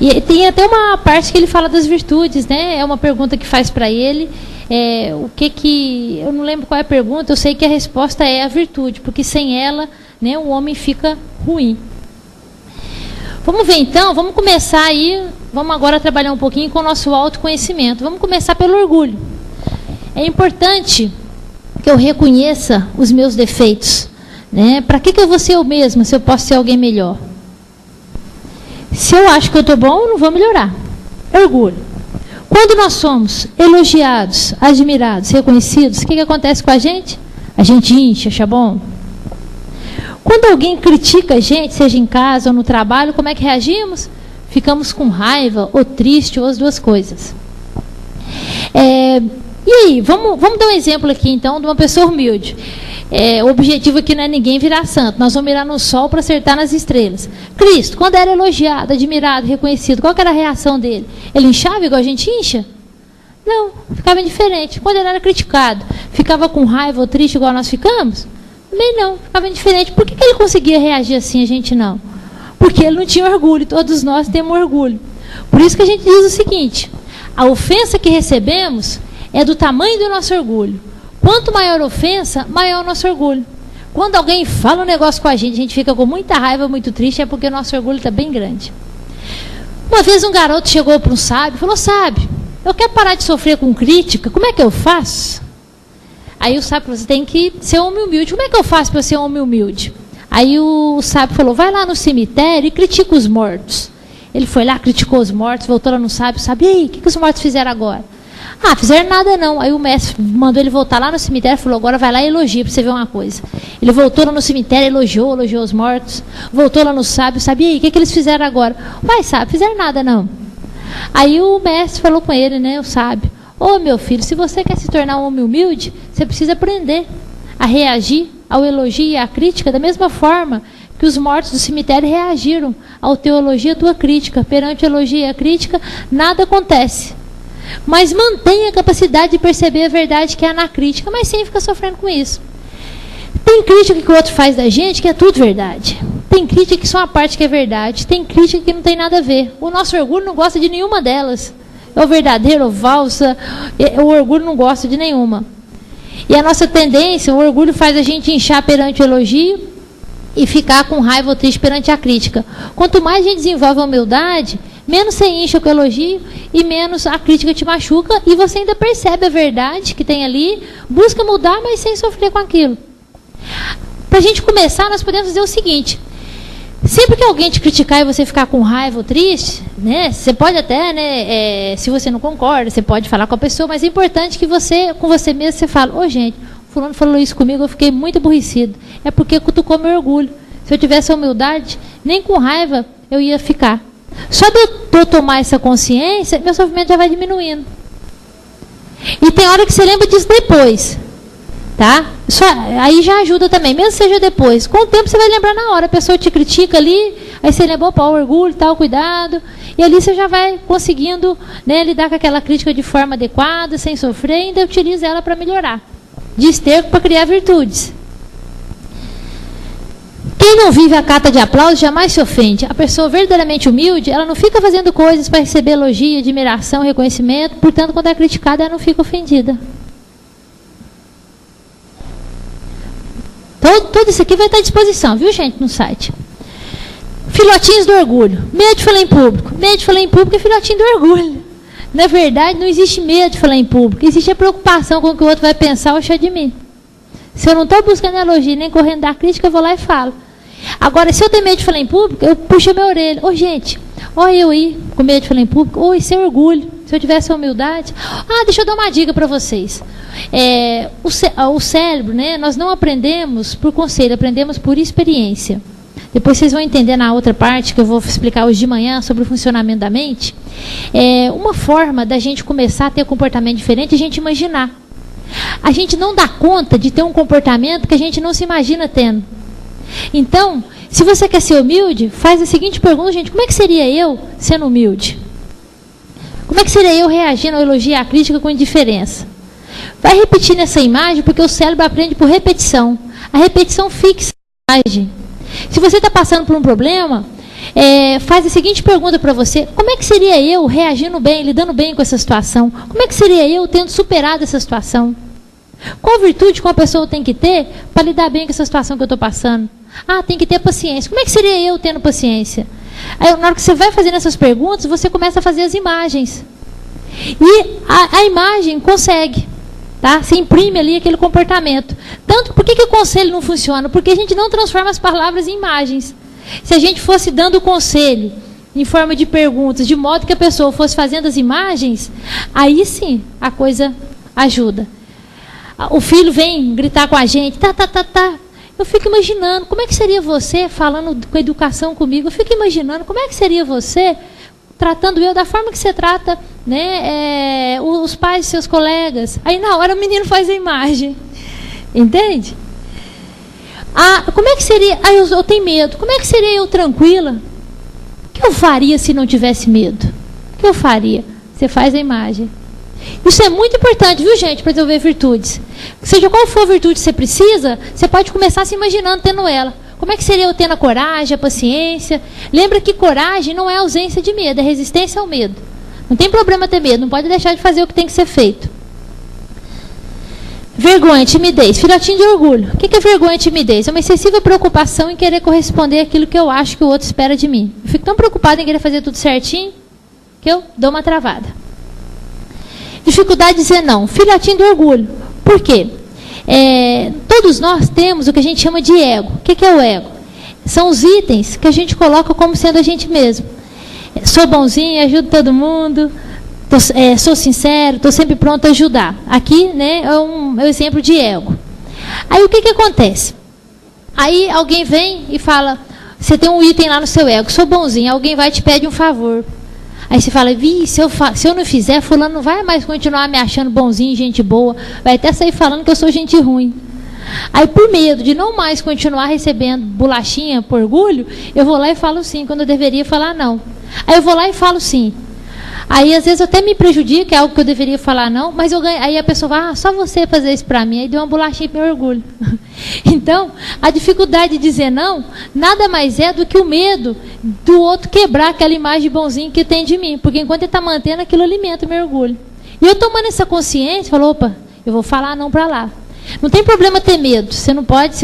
E tem até uma parte que ele fala das virtudes, é uma pergunta que faz para ele, eu não lembro qual é a pergunta, eu sei que a resposta é a virtude, porque sem ela, o homem fica ruim. Vamos ver então, vamos começar aí, vamos agora trabalhar um pouquinho com o nosso autoconhecimento. Vamos começar pelo orgulho. É importante que eu reconheça os meus defeitos. Para que eu vou ser eu mesma se eu posso ser alguém melhor? Se eu acho que eu estou bom, eu não vou melhorar. Orgulho. Quando nós somos elogiados, admirados, reconhecidos, o que acontece com a gente? A gente incha, acha bom. Quando alguém critica a gente, seja em casa ou no trabalho, como é que reagimos? Ficamos com raiva, ou triste, ou as duas coisas. E aí, vamos dar um exemplo aqui, então, de uma pessoa humilde. O objetivo aqui não é ninguém virar santo. Nós vamos mirar no sol para acertar nas estrelas. Cristo, quando era elogiado, admirado, reconhecido, qual que era a reação dele? Ele inchava igual a gente incha? Não, ficava indiferente. Quando ele era criticado, ficava com raiva ou triste igual nós ficamos? Também não, ficava indiferente. Por que ele conseguia reagir assim, a gente não? Porque ele não tinha orgulho. Todos nós temos orgulho. Por isso que a gente diz o seguinte: a ofensa que recebemos é do tamanho do nosso orgulho. Quanto maior a ofensa, maior o nosso orgulho. Quando alguém fala um negócio com a gente fica com muita raiva, muito triste, é porque o nosso orgulho está bem grande. Uma vez um garoto chegou para um sábio e falou: sábio, eu quero parar de sofrer com crítica, como é que eu faço? Aí o sábio falou: você tem que ser homem humilde. Como é que eu faço para ser homem humilde? Aí o sábio falou: vai lá no cemitério e critica os mortos. Ele foi lá, criticou os mortos, voltou lá no sábio, e aí, o que os mortos fizeram agora? Ah, fizeram nada não. Aí o mestre mandou ele voltar lá no cemitério e falou: agora vai lá e elogia para você ver uma coisa. Ele voltou lá no cemitério, elogiou os mortos. Voltou lá no sábio, e aí, o que eles fizeram agora? Vai, sábio, fizeram nada não. Aí o mestre falou com ele, o sábio: ô meu filho, se você quer se tornar um homem humilde, você precisa aprender a reagir ao elogio e à crítica da mesma forma que os mortos do cemitério reagiram ao teu elogio e à tua crítica. Perante o elogio e a crítica, nada acontece. Mas mantenha a capacidade de perceber a verdade que há na crítica, mas sem ficar sofrendo com isso. Tem crítica que o outro faz da gente que é tudo verdade. Tem crítica que só uma parte que é verdade. Tem crítica que não tem nada a ver. O nosso orgulho não gosta de nenhuma delas. É o verdadeiro, ou falsa. O orgulho não gosta de nenhuma. E a nossa tendência, o orgulho faz a gente inchar perante o elogio e ficar com raiva ou triste perante a crítica. Quanto mais a gente desenvolve a humildade, menos você incha com o elogio e menos a crítica te machuca, e você ainda percebe a verdade que tem ali, busca mudar, mas sem sofrer com aquilo. Para a gente começar, nós podemos dizer o seguinte: sempre que alguém te criticar e você ficar com raiva ou triste, você pode até, se você não concorda, você pode falar com a pessoa, mas é importante que você, com você mesmo, você fale: ô gente, fulano falou isso comigo, eu fiquei muito aborrecido. É porque cutucou meu orgulho. Se eu tivesse a humildade, nem com raiva eu ia ficar. Só de eu tomar essa consciência, meu sofrimento já vai diminuindo. E tem hora que você lembra disso depois. Tá? Aí já ajuda também, mesmo que seja depois. Com o tempo você vai lembrar na hora. A pessoa te critica ali, aí você lembra, opa, o orgulho, tal, cuidado. E ali você já vai conseguindo, né, lidar com aquela crítica de forma adequada, sem sofrer, e ainda utiliza ela para melhorar. De esterco para criar virtudes. Quem não vive a cata de aplausos jamais se ofende. A pessoa verdadeiramente humilde, ela não fica fazendo coisas para receber elogio, admiração, reconhecimento. Portanto, quando é criticada, ela não fica ofendida. Tudo isso aqui vai estar à disposição, viu, gente, no site. Filhotinhos do orgulho. Medo de falar em público. Medo de falar em público é filhotinho do orgulho. Na verdade, não existe medo de falar em público. Existe a preocupação com o que o outro vai pensar ou achar de mim. Se eu não estou buscando elogio nem correndo da crítica, eu vou lá e falo. Agora, se eu tenho medo de falar em público, eu puxo a minha orelha. Ô, gente, olha eu ir com medo de falar em público. Ô, isso é orgulho. Se eu tivesse a humildade... deixa eu dar uma dica para vocês. O cérebro, né, nós não aprendemos por conselho, aprendemos por experiência. Depois vocês vão entender na outra parte, que eu vou explicar hoje de manhã, sobre o funcionamento da mente. Uma forma da gente começar a ter um comportamento diferente é a gente imaginar. A gente não dá conta de ter um comportamento que a gente não se imagina tendo. Então, se você quer ser humilde, faz a seguinte pergunta, gente: como é que seria eu sendo humilde? Como é que seria eu reagindo ao elogio e à crítica com indiferença? Vai repetir nessa imagem, porque o cérebro aprende por repetição. A repetição fixa a imagem. Se você está passando por um problema, faz a seguinte pergunta para você: como é que seria eu reagindo bem, lidando bem com essa situação? Como é que seria eu tendo superado essa situação? Qual virtude que uma pessoa tem que ter para lidar bem com essa situação que eu estou passando? Tem que ter paciência. Como é que seria eu tendo paciência? Aí, na hora que você vai fazendo essas perguntas, você começa a fazer as imagens. E a imagem consegue. Tá? Você imprime ali aquele comportamento. Tanto, por que o conselho não funciona? Porque a gente não transforma as palavras em imagens. Se a gente fosse dando conselho em forma de perguntas, de modo que a pessoa fosse fazendo as imagens, aí sim a coisa ajuda. O filho vem gritar com a gente, tá. Eu fico imaginando, como é que seria você falando com educação comigo? Eu fico imaginando, como é que seria você tratando eu da forma que você trata, né, os pais de seus colegas. Aí na hora o menino faz a imagem. Entende? Como é que seria... eu tenho medo. Como é que seria eu tranquila? O que eu faria se não tivesse medo? O que eu faria? Você faz a imagem. Isso é muito importante, viu, gente, para desenvolver virtudes. Seja qual for a virtude que você precisa, você pode começar se imaginando tendo ela. Como é que seria eu tendo a coragem, a paciência? Lembra que coragem não é ausência de medo, é resistência ao medo. Não tem problema ter medo, não pode deixar de fazer o que tem que ser feito. Vergonha, timidez, filhotinho de orgulho. O que é vergonha e timidez? É uma excessiva preocupação em querer corresponder àquilo que eu acho que o outro espera de mim. Eu fico tão preocupada em querer fazer tudo certinho que eu dou uma travada. Dificuldade de dizer não. Filhotinho do orgulho. Por quê? Todos nós temos o que a gente chama de ego. O que é o ego? São os itens que a gente coloca como sendo a gente mesmo. Sou bonzinho, ajudo todo mundo, sou sincero, estou sempre pronto a ajudar. Aqui, né, é um exemplo de ego. Aí o que acontece? Aí alguém vem e fala, você tem um item lá no seu ego, sou bonzinho, alguém vai e te pede um favor. Aí você fala, se eu não fizer, fulano não vai mais continuar me achando bonzinho, gente boa, vai até sair falando que eu sou gente ruim. Aí, por medo de não mais continuar recebendo bolachinha por orgulho, eu vou lá e falo sim, quando eu deveria falar não. Aí eu vou lá e falo sim. Aí, às vezes, até me prejudica, é algo que eu deveria falar não, mas eu ganho. Aí a pessoa fala, só você fazer isso para mim. Aí deu uma bolachinha para meu orgulho. Então, a dificuldade de dizer não, nada mais é do que o medo do outro quebrar aquela imagem bonzinha que tem de mim. Porque enquanto ele está mantendo, aquilo alimenta o meu orgulho. E eu tomando essa consciência, falo, opa, eu vou falar não para lá. Não tem problema ter medo. Você não pode...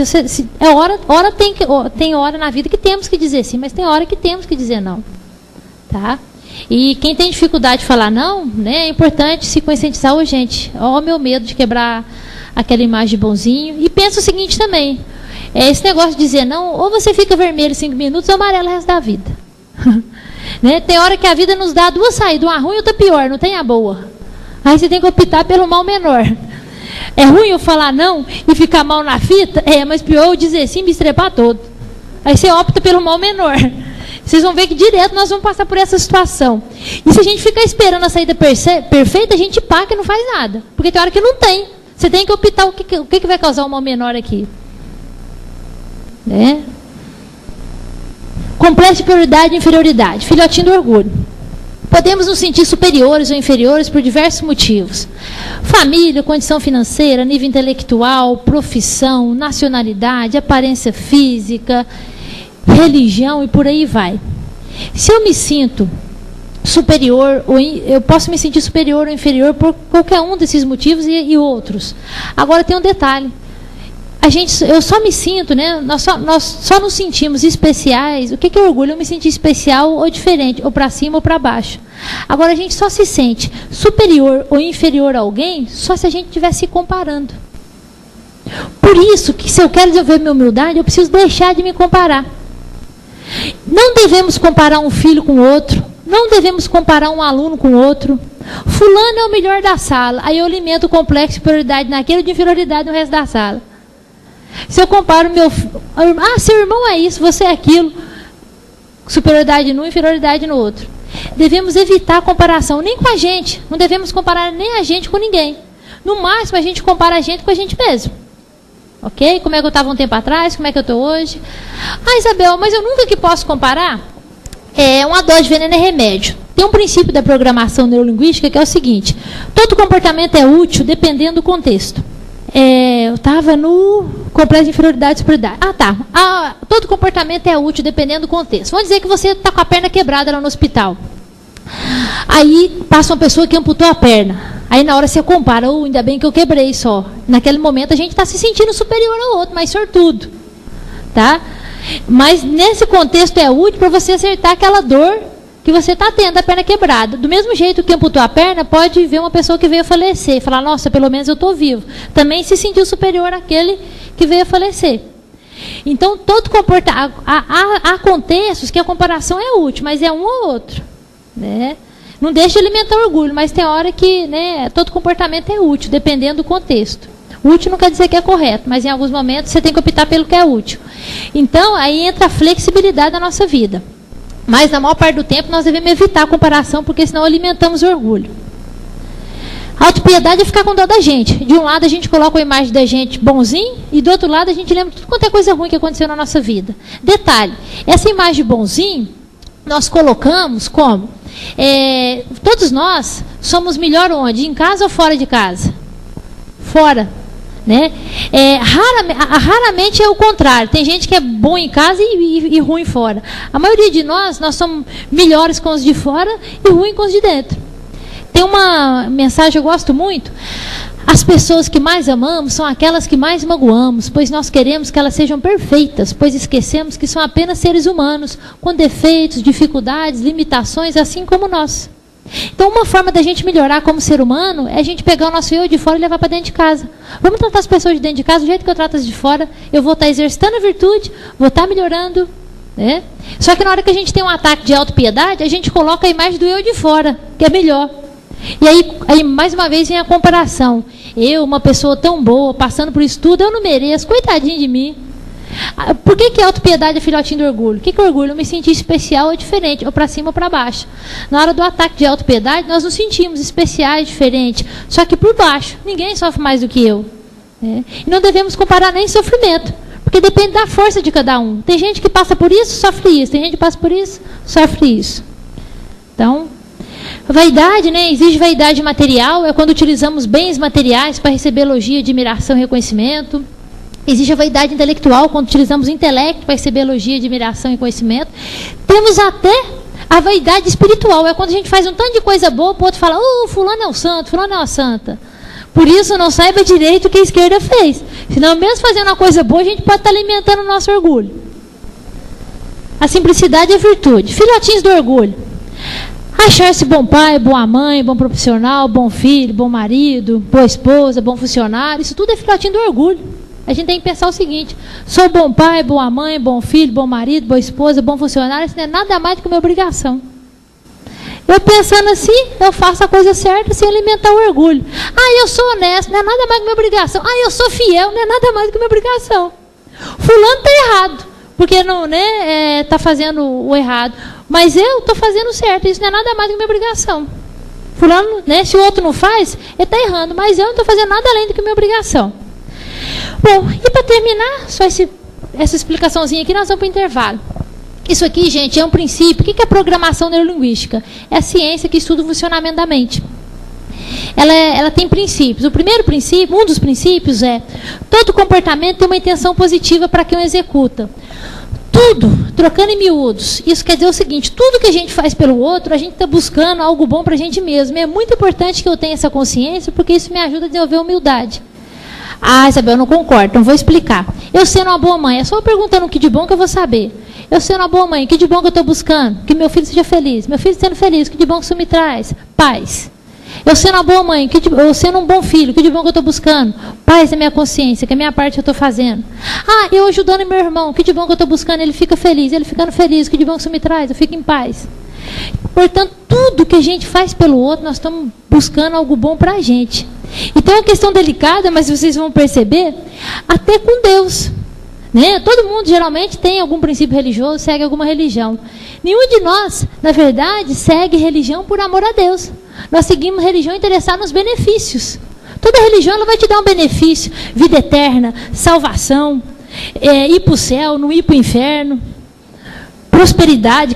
tem hora na vida que temos que dizer sim, mas tem hora que temos que dizer não. Tá? E quem tem dificuldade de falar não, né, é importante se conscientizar, gente, ó, o meu medo de quebrar aquela imagem de bonzinho. E pensa o seguinte também, esse negócio de dizer não, ou você fica vermelho 5 minutos ou amarelo o resto da vida. Né? Tem hora que a vida nos dá duas saídas, uma ruim e outra pior, não tem a boa. Aí você tem que optar pelo mal menor. É ruim eu falar não e ficar mal na fita? Mas pior eu dizer sim e me estrepar todo. Aí você opta pelo mal menor. Vocês vão ver que direto nós vamos passar por essa situação. E se a gente ficar esperando a saída perfeita, a gente paga e não faz nada. Porque tem hora que não tem. Você tem que optar o que vai causar o mal menor aqui. Né? Complexo de prioridade e inferioridade. Filhotinho do orgulho. Podemos nos sentir superiores ou inferiores por diversos motivos. Família, condição financeira, nível intelectual, profissão, nacionalidade, aparência física, religião e por aí vai. Se eu me sinto superior, eu posso me sentir superior ou inferior por qualquer um desses motivos e outros. Agora tem um detalhe. Eu só me sinto, né? Nós só nos sentimos especiais. O que é orgulho? Eu me sentir especial ou diferente, ou para cima ou para baixo. Agora a gente só se sente superior ou inferior a alguém só se a gente estiver se comparando. Por isso que se eu quero desenvolver minha humildade, eu preciso deixar de me comparar. Não devemos comparar um filho com outro. Não devemos comparar um aluno com outro. Fulano é o melhor da sala. Aí eu alimento o complexo de prioridade naquele, de inferioridade no resto da sala. Se eu comparo seu irmão é isso, você é aquilo. Superioridade num, inferioridade no outro. Devemos evitar a comparação, nem com a gente. Não devemos comparar nem a gente com ninguém. No máximo, a gente compara a gente com a gente mesmo. Ok? Como é que eu estava um tempo atrás, como é que eu estou hoje. Ah, Isabel, mas eu nunca que posso comparar. Uma dose de veneno é remédio. Tem um princípio da programação neurolinguística que é o seguinte. Todo comportamento é útil dependendo do contexto. Eu estava no complexo de inferioridade e superioridade. Todo comportamento é útil dependendo do contexto. Vamos dizer que você está com a perna quebrada lá no hospital. Aí passa uma pessoa que amputou a perna. Aí na hora você compara, ainda bem que eu quebrei só. Naquele momento a gente está se sentindo superior ao outro, mais sortudo. Tá? Mas nesse contexto é útil para você acertar aquela dor que você está tendo, da perna quebrada. Do mesmo jeito que amputou a perna, pode ver uma pessoa que veio a falecer e falar, nossa, pelo menos eu estou vivo. Também se sentiu superior àquele que veio a falecer. Então, todo comportamento... Há contextos que a comparação é útil, mas é um ou outro. Né? Não deixa de alimentar orgulho, mas tem hora que, né, todo comportamento é útil, dependendo do contexto. Útil não quer dizer que é correto, mas em alguns momentos você tem que optar pelo que é útil. Então, aí entra a flexibilidade da nossa vida. Mas, na maior parte do tempo, nós devemos evitar a comparação, porque senão alimentamos o orgulho. A autopiedade é ficar com dó da gente. De um lado, a gente coloca a imagem da gente bonzinho, e do outro lado, a gente lembra tudo quanto é coisa ruim que aconteceu na nossa vida. Detalhe, essa imagem de bonzinho, nós colocamos como? Todos nós somos melhor onde? Em casa ou fora de casa? Fora. Né? Raramente é o contrário. Tem gente que é bom em casa e ruim fora. A maioria de nós somos melhores com os de fora e ruins com os de dentro. Tem uma mensagem que eu gosto muito. As pessoas que mais amamos são aquelas que mais magoamos, pois nós queremos que elas sejam perfeitas, pois esquecemos que são apenas seres humanos, com defeitos, dificuldades, limitações, assim como nós. Então, uma forma da gente melhorar como ser humano é a gente pegar o nosso eu de fora e levar para dentro de casa. Vamos tratar as pessoas de dentro de casa do jeito que eu trato as de fora. Eu vou estar exercitando a virtude, vou estar melhorando. Né? Só que na hora que a gente tem um ataque de autopiedade, a gente coloca a imagem do eu de fora, que é melhor. E aí mais uma vez, vem a comparação. Eu, uma pessoa tão boa, passando por isso tudo, eu não mereço, coitadinho de mim. Por que autopiedade é filhotinho do orgulho? O que é orgulho? Eu me sentir especial ou diferente, ou para cima ou para baixo. Na hora do ataque de autopiedade, nós nos sentimos especiais, diferentes, só que por baixo. Ninguém sofre mais do que eu. Né? E não devemos comparar nem sofrimento, porque depende da força de cada um. Tem gente que passa por isso, sofre isso. Tem gente que passa por isso, sofre isso. Então, vaidade, né? Exige vaidade material, é quando utilizamos bens materiais para receber elogio, admiração e reconhecimento. Existe a vaidade intelectual, quando utilizamos o intelecto para receber elogio, admiração e conhecimento. Temos até a vaidade espiritual, é quando a gente faz um tanto de coisa boa, o outro fala, fulano é um santo, fulano é uma santa. Por isso, não saiba direito o que a esquerda fez. Senão, mesmo fazendo uma coisa boa, a gente pode estar alimentando o nosso orgulho. A simplicidade é virtude. Filhotinhos do orgulho. Achar-se bom pai, boa mãe, bom profissional, bom filho, bom marido, boa esposa, bom funcionário, isso tudo é filhotinho do orgulho. A gente tem que pensar o seguinte, sou bom pai, boa mãe, bom filho, bom marido, boa esposa, bom funcionário, isso não é nada mais do que uma obrigação. Eu pensando assim, eu faço a coisa certa sem alimentar o orgulho. Eu sou honesto, não é nada mais do que minha obrigação. Eu sou fiel, não é nada mais do que minha obrigação. Fulano está errado. porque não, né, tá fazendo o errado. Mas eu estou fazendo certo, isso não é nada mais do que minha obrigação. Fulano, né, se o outro não faz, ele está errando, mas eu não estou fazendo nada além do que minha obrigação. Bom, e para terminar, só essa explicaçãozinha aqui, nós vamos para o intervalo. Isso aqui, gente, é um princípio. O que é programação neurolinguística? É a ciência que estuda o funcionamento da mente. Ela tem princípios. O primeiro princípio, um dos princípios é: todo comportamento tem uma intenção positiva para quem o executa. Tudo, trocando em miúdos. Isso quer dizer o seguinte: tudo que a gente faz pelo outro, a gente está buscando algo bom para a gente mesmo. E é muito importante que eu tenha essa consciência, porque isso me ajuda a desenvolver humildade. Ah, Isabel, eu não concordo, então vou explicar. Eu sendo uma boa mãe, é só perguntando o que de bom que eu vou saber. Eu sendo uma boa mãe, o que de bom que eu estou buscando? Que meu filho seja feliz. Meu filho sendo feliz, o que de bom que isso me traz? Paz. Eu sendo uma boa mãe, eu sendo um bom filho, o que de bom que eu estou buscando? Paz na minha consciência, que é a minha parte que eu estou fazendo. Ah, eu ajudando meu irmão, o que de bom que eu estou buscando? Ele fica feliz, ele ficando feliz, o que de bom que isso me traz? Eu fico em paz. Portanto, tudo que a gente faz pelo outro, nós estamos buscando algo bom para a gente. Então é uma questão delicada, mas vocês vão perceber, até com Deus. Né? Todo mundo geralmente tem algum princípio religioso, segue alguma religião. Nenhum de nós, na verdade, segue religião por amor a Deus. Nós seguimos religião interessada nos benefícios. Toda religião ela vai te dar um benefício: vida eterna, salvação, ir para o céu, não ir para o inferno, prosperidade,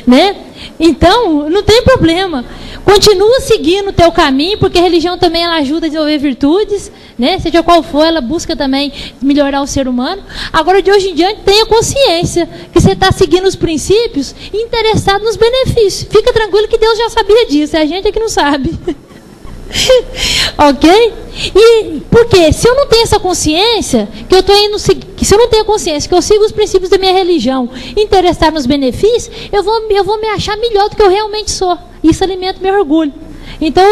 né? Então, não tem problema. Continua seguindo o teu caminho, porque a religião também ela ajuda a desenvolver virtudes, né? Seja qual for, ela busca também melhorar o ser humano. Agora, de hoje em diante, tenha consciência que você está seguindo os princípios e interessado nos benefícios. Fica tranquilo que Deus já sabia disso, é a gente é que não sabe. Ok? E por quê? Se eu não tenho essa consciência, que eu estou indo, se eu não tenho consciência que eu sigo os princípios da minha religião, interessar nos benefícios, eu vou me achar melhor do que eu realmente sou. Isso alimenta meu orgulho. Então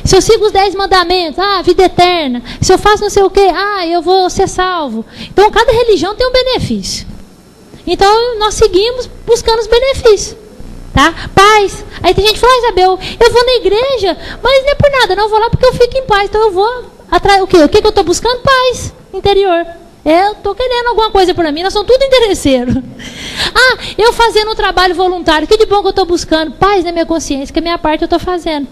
se eu sigo os 10 mandamentos, vida eterna. Se eu faço não sei o quê, eu vou ser salvo. Então cada religião tem um benefício. Então nós seguimos buscando os benefícios. Tá? Paz. Aí tem gente que fala: Isabel, eu vou na igreja, mas não é por nada, não, eu vou lá porque eu fico em paz. Então eu vou atrás. O que que eu estou buscando? Paz interior. Eu estou querendo alguma coisa para mim, nós somos tudo interesseiros. Eu fazendo um trabalho voluntário, que de bom que eu estou buscando? Paz na minha consciência, que a minha parte eu estou fazendo.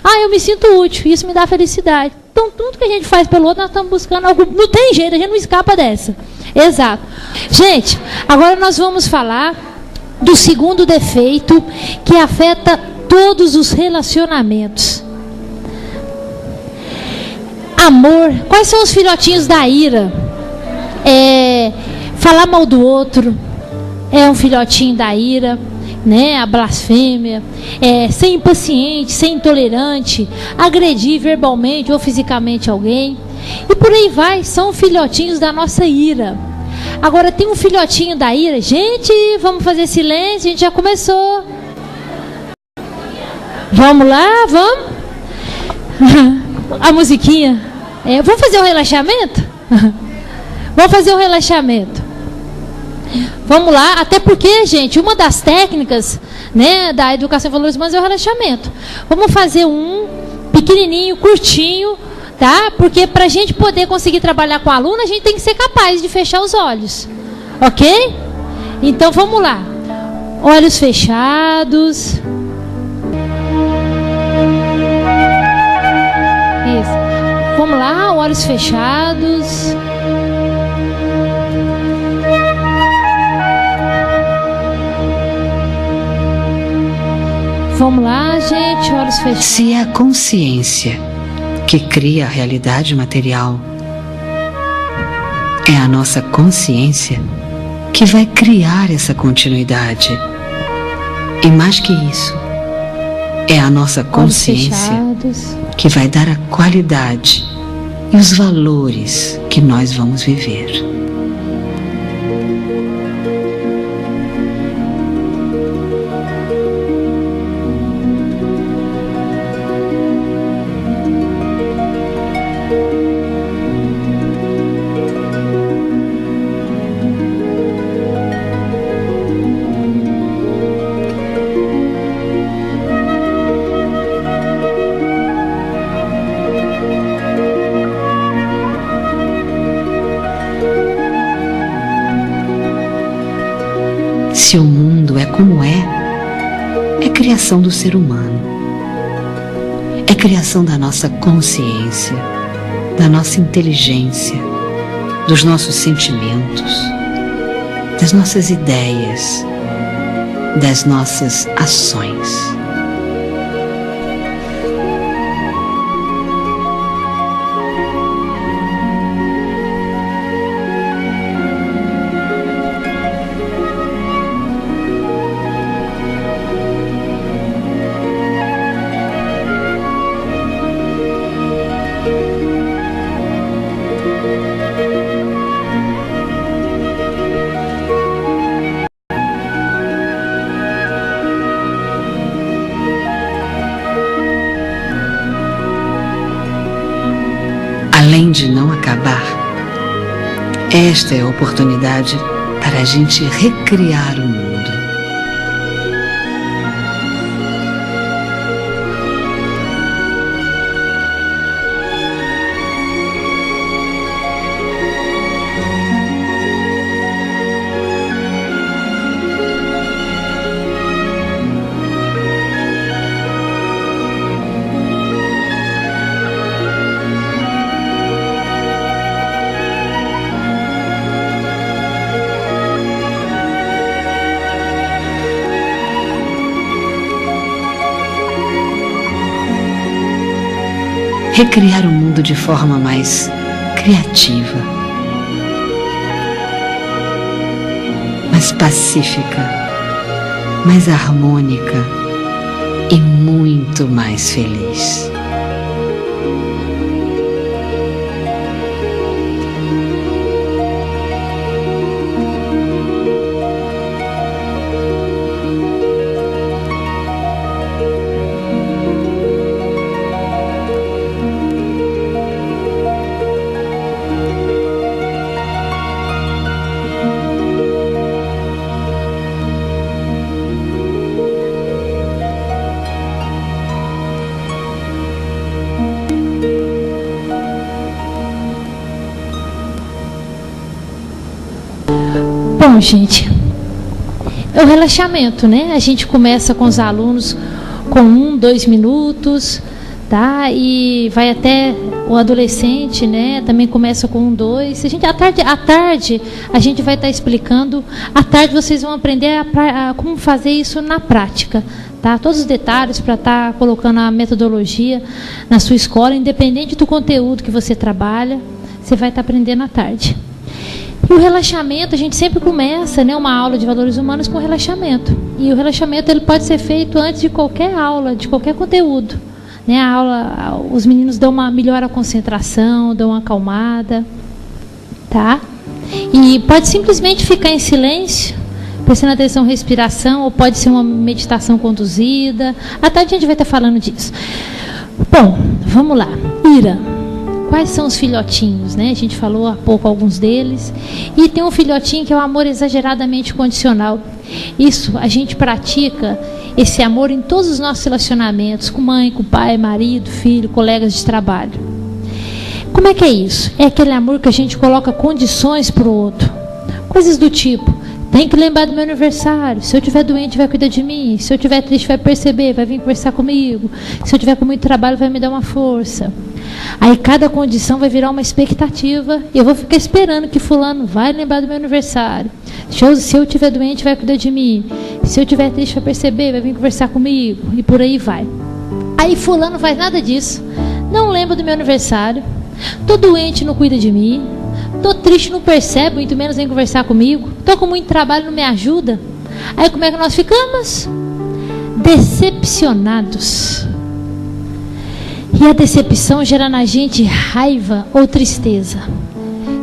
Eu me sinto útil, isso me dá felicidade. Então tudo que a gente faz pelo outro, nós estamos buscando algo. Não tem jeito, a gente não escapa dessa. Exato. Gente, agora nós vamos falar do segundo defeito que afeta todos os relacionamentos. Amor. Quais são os filhotinhos da ira? Falar mal do outro é um filhotinho da ira, né? A blasfêmia, ser impaciente, ser intolerante, agredir verbalmente ou fisicamente alguém, e por aí vai, são filhotinhos da nossa ira. Agora tem um filhotinho da ira. Gente, vamos fazer silêncio, a gente já começou. Vamos lá, vamos. A musiquinha. Vamos fazer um relaxamento? Vamos fazer um relaxamento. Vamos lá, até porque, gente, uma das técnicas, né, da educação em valores humanos é o relaxamento. Vamos fazer um pequenininho, curtinho, tá? Porque para a gente poder conseguir trabalhar com o aluno, a gente tem que ser capaz de fechar os olhos. Ok? Então vamos lá. Olhos fechados. Isso. Vamos lá, olhos fechados. Vamos lá, gente, olhos fechados. Se é a consciência que cria a realidade material, é a nossa consciência que vai criar essa continuidade. E mais que isso, é a nossa consciência que vai dar a qualidade e os valores que nós vamos viver. Se o mundo é como é criação do ser humano. É criação da nossa consciência, da nossa inteligência, dos nossos sentimentos, das nossas ideias, das nossas ações. Além de não acabar, esta é a oportunidade para a gente recriar o mundo. Recriar o mundo de forma mais criativa, mais pacífica, mais harmônica e muito mais feliz. Bom, gente, é o relaxamento, né? A gente começa com os alunos com 1, 2 minutos, tá? E vai até o adolescente, né? Também começa com 1, 2. À tarde a gente vai estar explicando. À tarde vocês vão aprender a como fazer isso na prática, tá? Todos os detalhes para estar colocando a metodologia na sua escola, independente do conteúdo que você trabalha, você vai estar aprendendo à tarde. E o relaxamento, a gente sempre começa, né, uma aula de valores humanos com relaxamento. E o relaxamento ele pode ser feito antes de qualquer aula, de qualquer conteúdo. Né, a aula, os meninos melhora a concentração, dão uma acalmada. Tá? E pode simplesmente ficar em silêncio, prestando atenção à respiração, ou pode ser uma meditação conduzida. À tarde a gente vai estar falando disso. Bom, vamos lá. Ira. Quais são os filhotinhos, né? A gente falou há pouco alguns deles. E tem um filhotinho que é o amor exageradamente condicional. Isso, a gente pratica esse amor em todos os nossos relacionamentos, com mãe, com pai, marido, filho, colegas de trabalho. Como é que é isso? É aquele amor que a gente coloca condições para o outro. Coisas do tipo, tem que lembrar do meu aniversário. Se eu estiver doente, vai cuidar de mim. Se eu estiver triste, vai perceber, vai vir conversar comigo. Se eu estiver com muito trabalho, vai me dar uma força. Aí cada condição vai virar uma expectativa. E eu vou ficar esperando que fulano vai lembrar do meu aniversário. Se eu estiver doente, vai cuidar de mim. Se eu estiver triste, vai perceber, vai vir conversar comigo. E por aí vai. Aí fulano não faz nada disso. Não lembra do meu aniversário. Tô doente, não cuida de mim. Tô triste, não percebe, muito menos vem conversar comigo. Tô com muito trabalho, não me ajuda. Aí como é que nós ficamos? Decepcionados. E a decepção gera na gente raiva ou tristeza.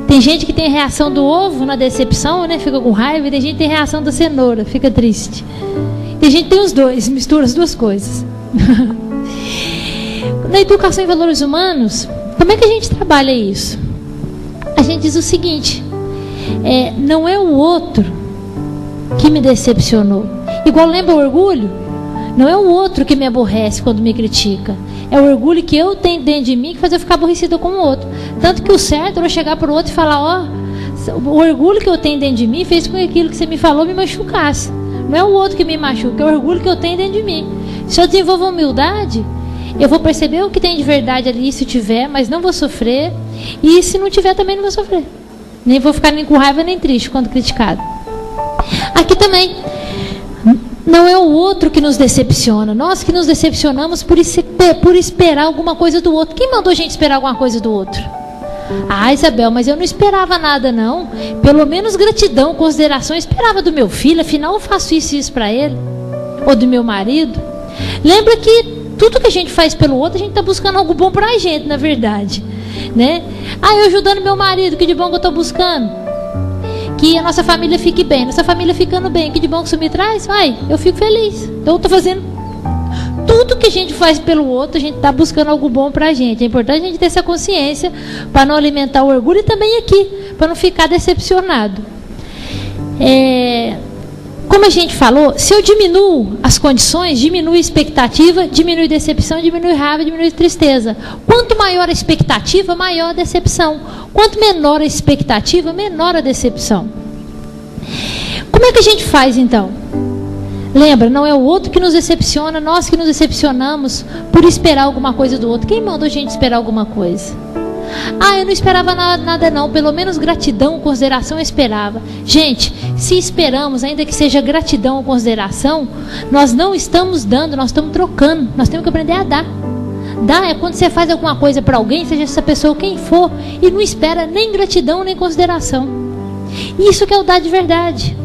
Tem gente que tem reação do ovo na decepção, né? Fica com raiva. E tem gente que tem reação da cenoura, fica triste. Tem gente que tem os dois, mistura as duas coisas. Na educação em valores humanos, como é que a gente trabalha isso? A gente diz o seguinte, não é o outro que me decepcionou. Igual lembra o orgulho? Não é o outro que me aborrece quando me critica. É o orgulho que eu tenho dentro de mim que faz eu ficar aborrecida com o outro. Tanto que o certo é eu chegar para o outro e falar, O orgulho que eu tenho dentro de mim fez com que aquilo que você me falou me machucasse. Não é o outro que me machuca, é o orgulho que eu tenho dentro de mim. Se eu desenvolvo humildade, eu vou perceber o que tem de verdade ali, se tiver, mas não vou sofrer. E se não tiver, também não vou sofrer. Nem vou ficar nem com raiva, nem triste quando criticado. Aqui também, não é o outro que nos decepciona. Nós que nos decepcionamos por esperar alguma coisa do outro. Quem mandou a gente esperar alguma coisa do outro? Ah, Isabel, mas eu não esperava nada, não. Pelo menos gratidão, consideração eu esperava do meu filho. Afinal, eu faço isso e isso para ele. Ou do meu marido. Lembra que tudo que a gente faz pelo outro, a gente está buscando algo bom para a gente, na verdade, né? Ah, eu ajudando meu marido, que de bom que eu estou buscando? Que a nossa família fique bem. Nossa família ficando bem, que de bom que isso me traz? Ai, eu fico feliz. Então eu estou fazendo tudo que a gente faz pelo outro, a gente está buscando algo bom para a gente. É importante a gente ter essa consciência para não alimentar o orgulho e também aqui, para não ficar decepcionado. Como a gente falou, se eu diminuo as condições, diminui a expectativa, diminui decepção, diminui raiva, diminui tristeza. Quanto maior a expectativa, maior a decepção. Quanto menor a expectativa, menor a decepção. Como é que a gente faz então? Lembra, não é o outro que nos decepciona, nós que nos decepcionamos por esperar alguma coisa do outro. Quem mandou a gente esperar alguma coisa? Ah, eu não esperava nada não, pelo menos gratidão, consideração eu esperava. Gente, se esperamos, ainda que seja gratidão ou consideração, nós não estamos dando, nós estamos trocando. Nós temos que aprender a dar. Dar é quando você faz alguma coisa para alguém, seja essa pessoa quem for, e não espera nem gratidão nem consideração. Isso que é o dar de verdade.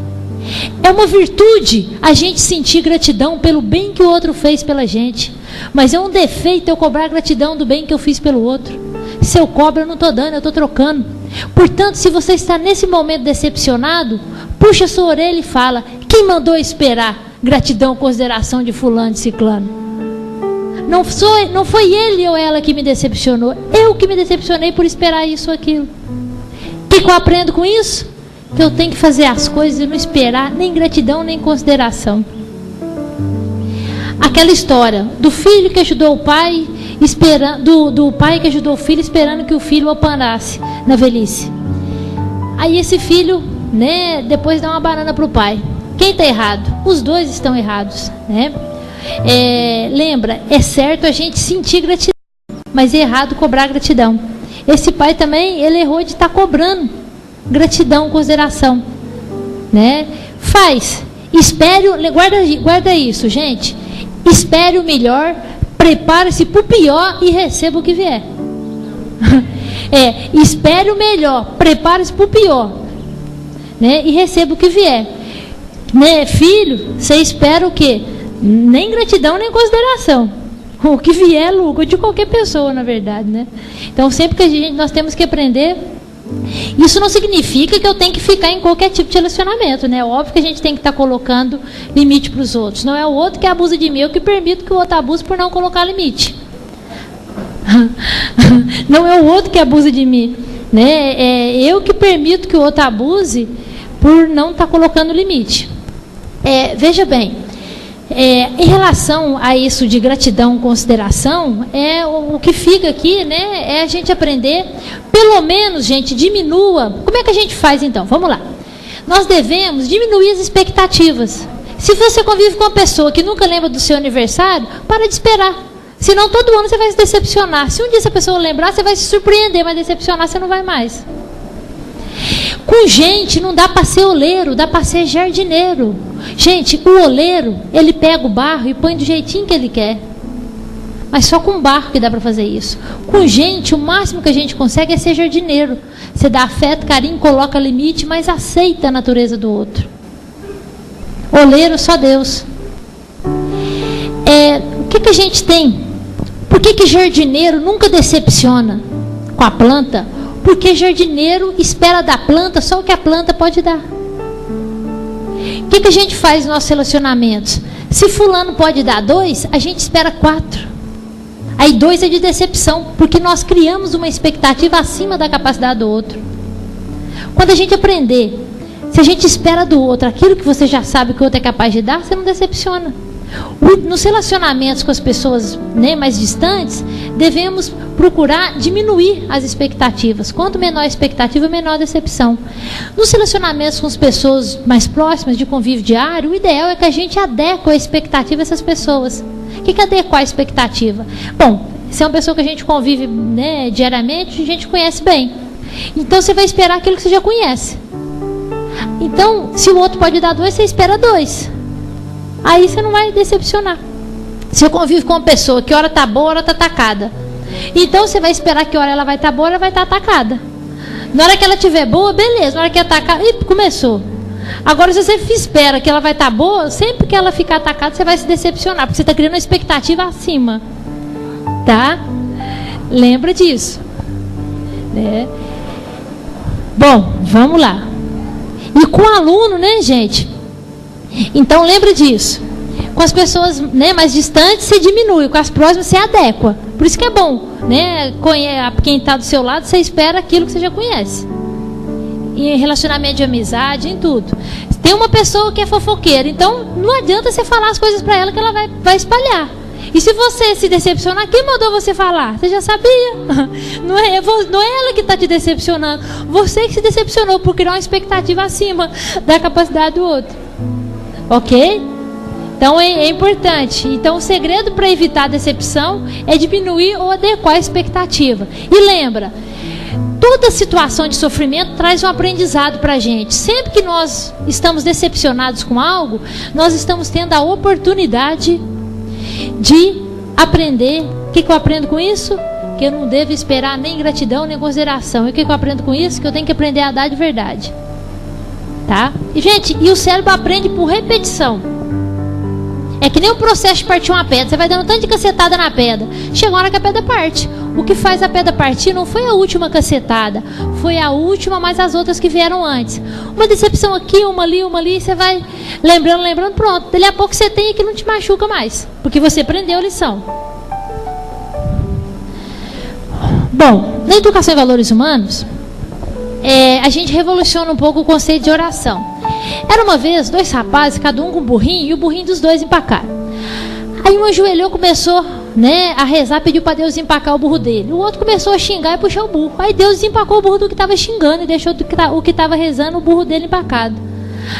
É uma virtude a gente sentir gratidão pelo bem que o outro fez pela gente. Mas é um defeito eu cobrar gratidão do bem que eu fiz pelo outro. Se eu cobro, eu não estou dando, eu estou trocando. Portanto, se você está nesse momento decepcionado, puxa a sua orelha e fala: quem mandou esperar gratidão, consideração de fulano, de ciclano? Não foi ele ou ela que me decepcionou. Eu que me decepcionei por esperar isso ou aquilo. O que eu aprendo com isso? Que eu tenho que fazer as coisas e não esperar nem gratidão, nem consideração. Aquela história do filho que ajudou o pai, do pai que ajudou o filho, esperando que o filho o apanasse na velhice. Aí esse filho, né, depois dá uma banana para o pai. Quem está errado? Os dois estão errados, né? Lembra, é certo a gente sentir gratidão, mas é errado cobrar gratidão. Esse pai também, ele errou de estar cobrando gratidão, consideração, né? Espere, guarda isso, gente. Espere o melhor, prepare-se para o pior e receba o que vier. Espere o melhor, prepare-se para o pior, né? E receba o que vier, né? Filho, você espera o quê? Nem gratidão, nem consideração. O que vier é lucro de qualquer pessoa, na verdade, né? Então, sempre que nós temos que aprender. Isso não significa que eu tenho que ficar em qualquer tipo de relacionamento, né? Óbvio que a gente tem que estar colocando limite para os outros. Não é o outro que abusa de mim, eu que permito que o outro abuse por não colocar limite. Não é o outro que abusa de mim, né? É eu que permito que o outro abuse por não estar colocando limite. Veja bem, em relação a isso de gratidão, consideração, o que fica aqui, né? É a gente aprender, pelo menos, gente, diminua. Como é que a gente faz então? Vamos lá. Nós devemos diminuir as expectativas. Se você convive com uma pessoa que nunca lembra do seu aniversário, para de esperar. Senão todo ano você vai se decepcionar. Se um dia essa pessoa lembrar, você vai se surpreender, mas decepcionar você não vai mais. Com gente não dá para ser oleiro, dá para ser jardineiro. Gente, o oleiro, ele pega o barro e põe do jeitinho que ele quer. Mas só com barro que dá para fazer isso. Com gente, o máximo que a gente consegue é ser jardineiro. Você dá afeto, carinho, coloca limite, mas aceita a natureza do outro. Oleiro, só Deus. O que a gente tem? Por que jardineiro nunca decepciona com a planta? Porque jardineiro espera da planta só o que a planta pode dar. O que a gente faz nos nossos relacionamentos? Se fulano pode dar 2, a gente espera 4. Aí 2 é de decepção, porque nós criamos uma expectativa acima da capacidade do outro. Quando a gente aprender, se a gente espera do outro aquilo que você já sabe que o outro é capaz de dar, você não decepciona. Nos relacionamentos com as pessoas, né, mais distantes, devemos procurar diminuir as expectativas. Quanto menor a expectativa, menor a decepção. Nos relacionamentos com as pessoas mais próximas, de convívio diário, o ideal é que a gente adeque a expectativa dessas pessoas. O que é adequar a expectativa? Bom, se é uma pessoa que a gente convive, né, diariamente, a gente conhece bem. Então você vai esperar aquilo que você já conhece. Então, se o outro pode dar 2, você espera 2. Aí você não vai decepcionar. Se eu convivo com uma pessoa que hora está boa, hora está atacada. Então você vai esperar que hora ela vai estar boa, ela vai estar atacada. Na hora que ela estiver boa, beleza. Na hora que atacar, começou. Agora, se você espera que ela vai estar boa, sempre que ela ficar atacada, você vai se decepcionar, porque você está criando uma expectativa acima. Tá? Lembra disso. Né? Bom, vamos lá. E com o aluno, né, gente? Então, lembra disso. Com as pessoas, né, mais distantes, você diminui. Com as próximas, você adequa. Por isso que é bom, né? Quem está do seu lado, você espera aquilo que você já conhece. Em relacionamento de amizade, em tudo. Tem uma pessoa que é fofoqueira, então não adianta você falar as coisas para ela que ela vai espalhar. E se você se decepcionar, quem mandou você falar? Você já sabia. Não é ela que está te decepcionando. Você que se decepcionou por criar uma expectativa acima da capacidade do outro. Ok? Então é importante. Então o segredo para evitar a decepção é diminuir ou adequar a expectativa. E lembra, toda situação de sofrimento traz um aprendizado para a gente. Sempre que nós estamos decepcionados com algo, nós estamos tendo a oportunidade de aprender. O que eu aprendo com isso? Que eu não devo esperar nem gratidão, nem consideração. E o que eu aprendo com isso? Que eu tenho que aprender a dar de verdade. Tá? E, gente, o cérebro aprende por repetição. É que nem o processo de partir uma pedra. Você vai dando tanto de cacetada na pedra. Chega uma hora que a pedra parte. O que faz a pedra partir não foi a última cacetada. Foi a última, mais as outras que vieram antes. Uma decepção aqui, uma ali. Você vai lembrando, pronto. Dali a pouco você tem que não te machuca mais. Porque você aprendeu a lição. Bom, na educação em valores humanos, a gente revoluciona um pouco o conceito de oração. Era uma vez 2 rapazes, cada um com um burrinho, e o burrinho dos 2 empacaram. Aí um ajoelhou, começou, né, a rezar, pediu para Deus empacar o burro dele. O outro começou a xingar e puxar o burro. Aí Deus desempacou o burro do que estava xingando e deixou o que estava rezando o burro dele empacado.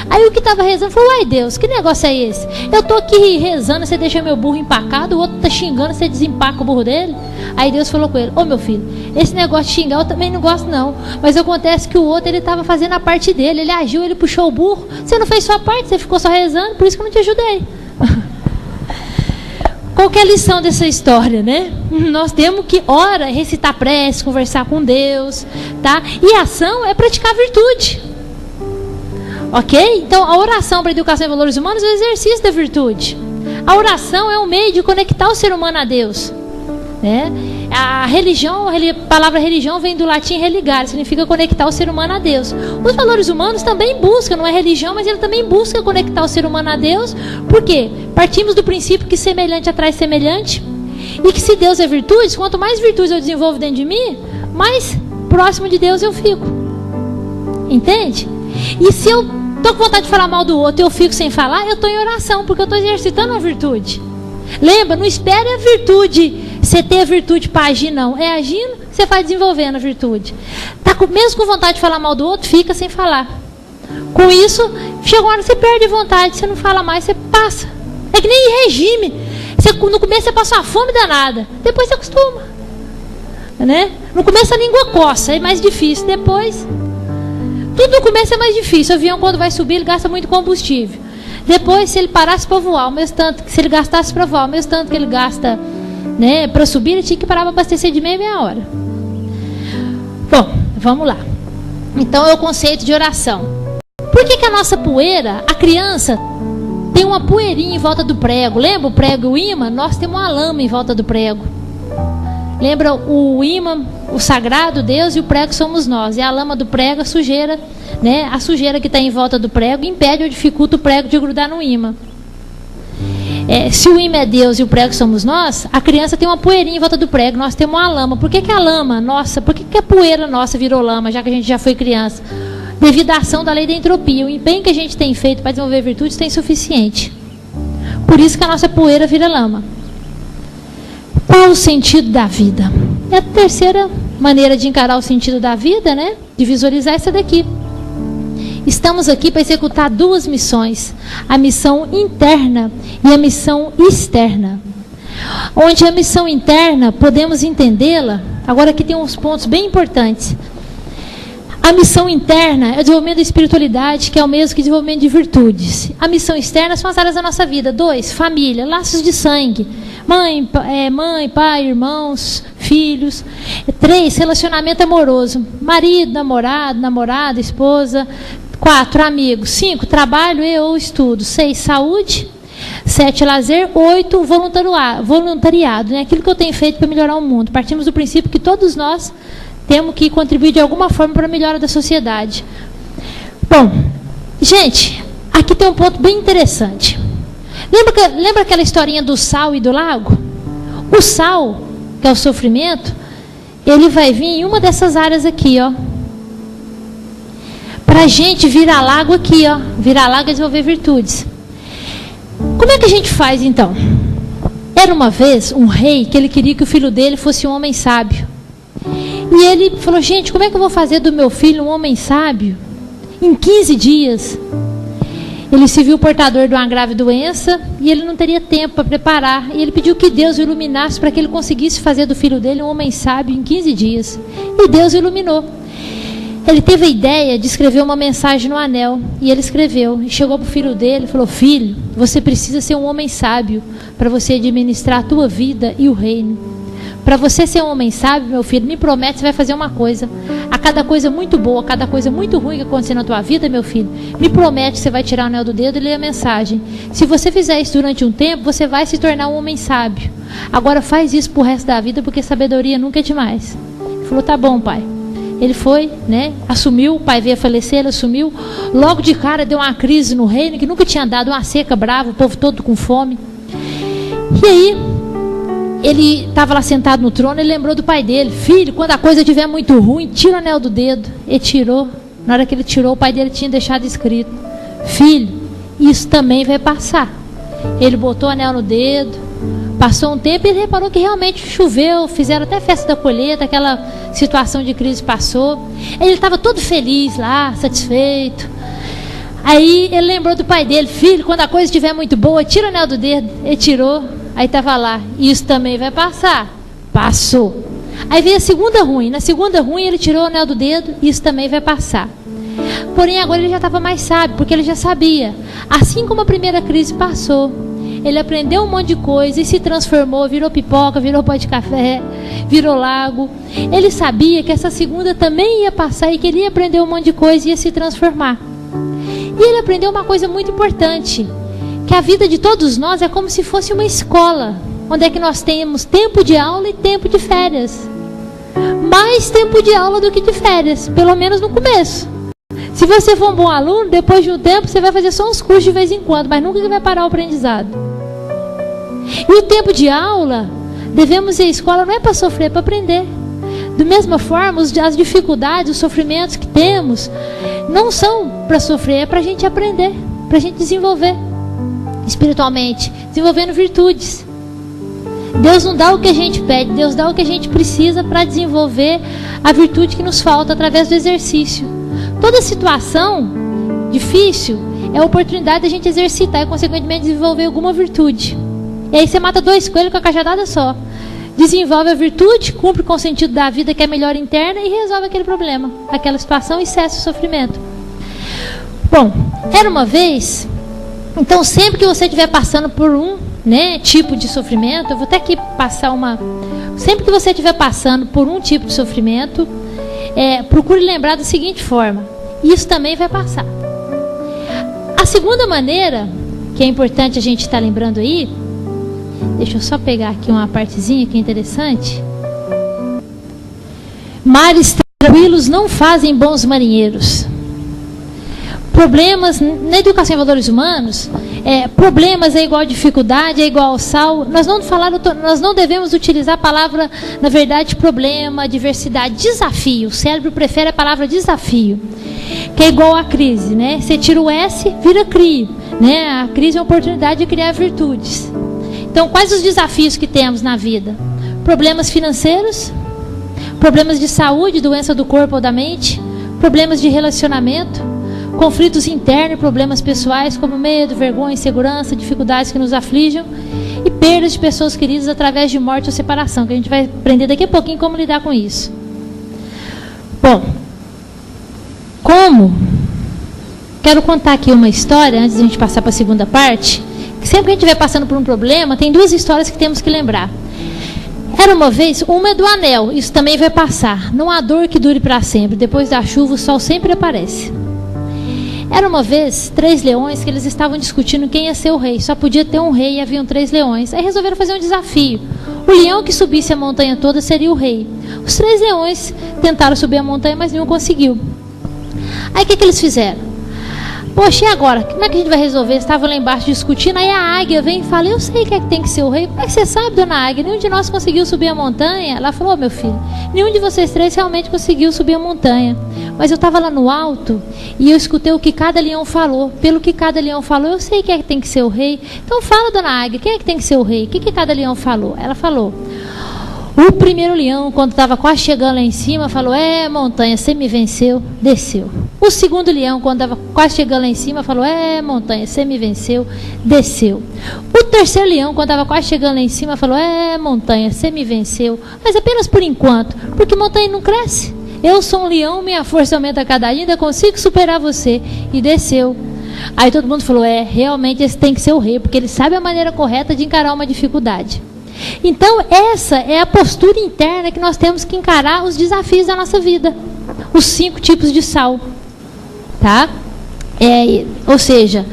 Aí o que estava rezando falou: ai Deus, que negócio é esse? Eu estou aqui rezando, você deixa meu burro empacado, o outro está xingando, você desempaca o burro dele? Aí Deus falou com ele: ô meu filho, esse negócio de xingar eu também não gosto não. Mas acontece que o outro, ele estava fazendo a parte dele, ele agiu, ele puxou o burro. Você não fez sua parte, você ficou só rezando, por isso que eu não te ajudei. Qual que é a lição dessa história, né? Nós temos que, ora, recitar prece, conversar com Deus, tá? E a ação é praticar a virtude. Ok? Então, a oração para a educação em valores humanos é o exercício da virtude. A oração é um meio de conectar o ser humano a Deus. Né? A religião, a palavra religião vem do latim religare, significa conectar o ser humano a Deus. Os valores humanos também buscam, não é religião, mas ele também busca conectar o ser humano a Deus. Por quê? Partimos do princípio que semelhante atrai semelhante. E que se Deus é virtude, quanto mais virtudes eu desenvolvo dentro de mim, mais próximo de Deus eu fico. Entende? E se eu estou com vontade de falar mal do outro e eu fico sem falar, eu estou em oração, porque eu estou exercitando a virtude. Lembra, não espere a virtude, você ter a virtude para agir, não. É agindo, você vai desenvolvendo a virtude. Mesmo com vontade de falar mal do outro, fica sem falar. Com isso, chega uma hora que você perde a vontade, você não fala mais, você passa. É que nem regime. No começo você passa uma fome danada, depois você acostuma. Né? No começo a língua coça, é mais difícil. Depois, tudo no começo é mais difícil. O avião, quando vai subir, ele gasta muito combustível. Depois, se ele parasse para voar, ao mesmo tanto que se ele gastasse para voar, ao mesmo tanto que ele gasta, né, para subir, ele tinha que parar para abastecer de meia hora. Bom, vamos lá. Então é o conceito de oração. Por que a nossa poeira, a criança tem uma poeirinha em volta do prego? Lembra o prego e o ímã? Nós temos uma lama em volta do prego. Lembra o ímã, o sagrado, Deus, e o prego somos nós. E a lama do prego, a sujeira, né? A sujeira que está em volta do prego impede ou dificulta o prego de grudar no ímã. Se o ímã é Deus e o prego somos nós, a criança tem uma poeirinha em volta do prego, nós temos uma lama. Por que a lama nossa, por que a poeira nossa virou lama, já que a gente já foi criança? Devido à ação da lei da entropia. O empenho que a gente tem feito para desenvolver virtudes tem suficiente. Por isso que a nossa poeira vira lama. Qual o sentido da vida? É a terceira maneira de encarar o sentido da vida, né? De visualizar essa daqui. Estamos aqui para executar duas missões, a missão interna e a missão externa. Onde a missão interna, podemos entendê-la, agora aqui tem uns pontos bem importantes. A missão interna é o desenvolvimento da espiritualidade, que é o mesmo que o desenvolvimento de virtudes. A missão externa são as áreas da nossa vida. 2, família, laços de sangue. Mãe, pai, irmãos, filhos. 3, relacionamento amoroso. Marido, namorada, esposa. 4, amigos. 5, trabalho e ou estudo. 6, saúde. 7, lazer. 8, voluntariado. Né? Aquilo que eu tenho feito para melhorar o mundo. Partimos do princípio que todos nós temos que contribuir de alguma forma para a melhora da sociedade. Bom, gente, aqui tem um ponto bem interessante. Lembra aquela historinha do sal e do lago? O sal, que é o sofrimento, ele vai vir em uma dessas áreas aqui, ó. Para a gente virar lago aqui, ó. Virar lago é desenvolver virtudes. Como é que a gente faz, então? Era uma vez um rei que ele queria que o filho dele fosse um homem sábio. E ele falou, gente, como é que eu vou fazer do meu filho um homem sábio? Em 15 dias. Ele se viu portador de uma grave doença e ele não teria tempo para preparar. E ele pediu que Deus o iluminasse para que ele conseguisse fazer do filho dele um homem sábio em 15 dias. E Deus o iluminou. Ele teve a ideia de escrever uma mensagem no anel. E ele escreveu. E chegou para o filho dele e falou, filho, você precisa ser um homem sábio para você administrar a tua vida e o reino. Para você ser um homem sábio, meu filho, me promete que você vai fazer uma coisa. A cada coisa muito boa, a cada coisa muito ruim que acontecer na tua vida, meu filho, me promete que você vai tirar o anel do dedo e ler a mensagem. Se você fizer isso durante um tempo, você vai se tornar um homem sábio. Agora faz isso pro resto da vida, porque sabedoria nunca é demais. Ele falou, tá bom, pai. Ele foi, né, assumiu, o pai veio a falecer, ele assumiu. Logo de cara deu uma crise no reino, que nunca tinha dado, uma seca brava, o povo todo com fome. E aí ele estava lá sentado no trono e lembrou do pai dele. Filho, quando a coisa estiver muito ruim, tira o anel do dedo. Ele tirou. Na hora que ele tirou, o pai dele tinha deixado escrito, filho, isso também vai passar. Ele botou o anel no dedo. Passou um tempo e ele reparou que realmente choveu. Fizeram até festa da colheita. Aquela situação de crise passou. Ele estava todo feliz lá, satisfeito. Aí ele lembrou do pai dele. Filho, quando a coisa estiver muito boa, tira o anel do dedo. Ele tirou. Aí estava lá, isso também vai passar. Passou. Aí veio a segunda ruim. Na segunda ruim ele tirou o anel do dedo, isso também vai passar. Porém agora ele já estava mais sábio, porque ele já sabia. Assim como a primeira crise passou, ele aprendeu um monte de coisa e se transformou, virou pipoca, virou pó de café, virou lago. Ele sabia que essa segunda também ia passar e que ele ia aprender um monte de coisa e ia se transformar. E ele aprendeu uma coisa muito importante, que a vida de todos nós é como se fosse uma escola, onde é que nós temos tempo de aula e tempo de férias. Mais tempo de aula do que de férias, pelo menos no começo. Se você for um bom aluno, depois de um tempo você vai fazer só uns cursos de vez em quando, mas nunca vai parar o aprendizado. E o tempo de aula, devemos ir à escola não é para sofrer, é para aprender. Da mesma forma, as dificuldades, os sofrimentos que temos, não são para sofrer, é para a gente aprender, para a gente desenvolver espiritualmente, desenvolvendo virtudes. Deus não dá o que a gente pede, Deus dá o que a gente precisa para desenvolver a virtude que nos falta através do exercício. Toda situação difícil é a oportunidade de a gente exercitar e consequentemente desenvolver alguma virtude. E aí você mata 2 coelhos com a cajadada só. Desenvolve a virtude, cumpre com o sentido da vida, que é a melhora interna, e resolve aquele problema, aquela situação, e cessa o sofrimento. Bom, era uma vez. Então, sempre que você estiver passando por um, né, tipo de sofrimento, eu vou até aqui passar uma. Sempre que você estiver passando por um tipo de sofrimento, procure lembrar da seguinte forma: isso também vai passar. A segunda maneira, que é importante a gente estar lembrando aí, deixa eu só pegar aqui uma partezinha que é interessante. Mares tranquilos não fazem bons marinheiros. Problemas na educação em valores humanos, problemas é igual a dificuldade, é igual ao sal. Nós não devemos utilizar a palavra, na verdade, problema, adversidade, desafio. O cérebro prefere a palavra desafio, que é igual à crise, né? Você tira o S, vira CRI, né? A crise é uma oportunidade de criar virtudes. Então, quais os desafios que temos na vida? problemas financeiros, problemas de saúde, doença do corpo ou da mente, problemas de relacionamento, conflitos internos, problemas pessoais como medo, vergonha, insegurança, dificuldades que nos afligem e perdas de pessoas queridas através de morte ou separação, que a gente vai aprender daqui a pouquinho como lidar com isso. Bom, quero contar aqui uma história, antes de a gente passar para a segunda parte, que sempre que a gente estiver passando por um problema, tem duas histórias que temos que lembrar. Era uma vez, uma é do anel, isso também vai passar. Não há dor que dure para sempre, depois da chuva o sol sempre aparece. Era uma vez 3 leões que eles estavam discutindo quem ia ser o rei. Só podia ter um rei e haviam 3 leões. Aí resolveram fazer um desafio. O leão que subisse a montanha toda seria o rei. Os 3 leões tentaram subir a montanha, mas nenhum conseguiu. Aí o que eles fizeram? Poxa, e agora? Como é que a gente vai resolver? Eles estavam lá embaixo discutindo, aí a águia vem e fala, eu sei que é que tem que ser o rei. Como é que você sabe, dona águia? Nenhum de nós conseguiu subir a montanha. Ela falou, meu filho, nenhum de vocês 3 realmente conseguiu subir a montanha. Mas eu estava lá no alto e eu escutei o que cada leão falou. Pelo que cada leão falou, eu sei que é que tem que ser o rei. Então fala, dona águia, quem é que tem que ser o rei? O que cada leão falou? Ela falou, o primeiro leão, quando estava quase chegando lá em cima, falou, montanha, você me venceu, desceu. O segundo leão, quando estava quase chegando lá em cima, falou, montanha, você me venceu, desceu. O terceiro leão, quando estava quase chegando lá em cima, falou, montanha, você me venceu, mas apenas por enquanto, porque montanha não cresce. Eu sou um leão, minha força aumenta a cada dia, ainda consigo superar você. E desceu. Aí todo mundo falou, realmente esse tem que ser o rei, porque ele sabe a maneira correta de encarar uma dificuldade. Então essa é a postura interna que nós temos que encarar os desafios da nossa vida. Os 5 tipos de sal. Tá? Ou seja,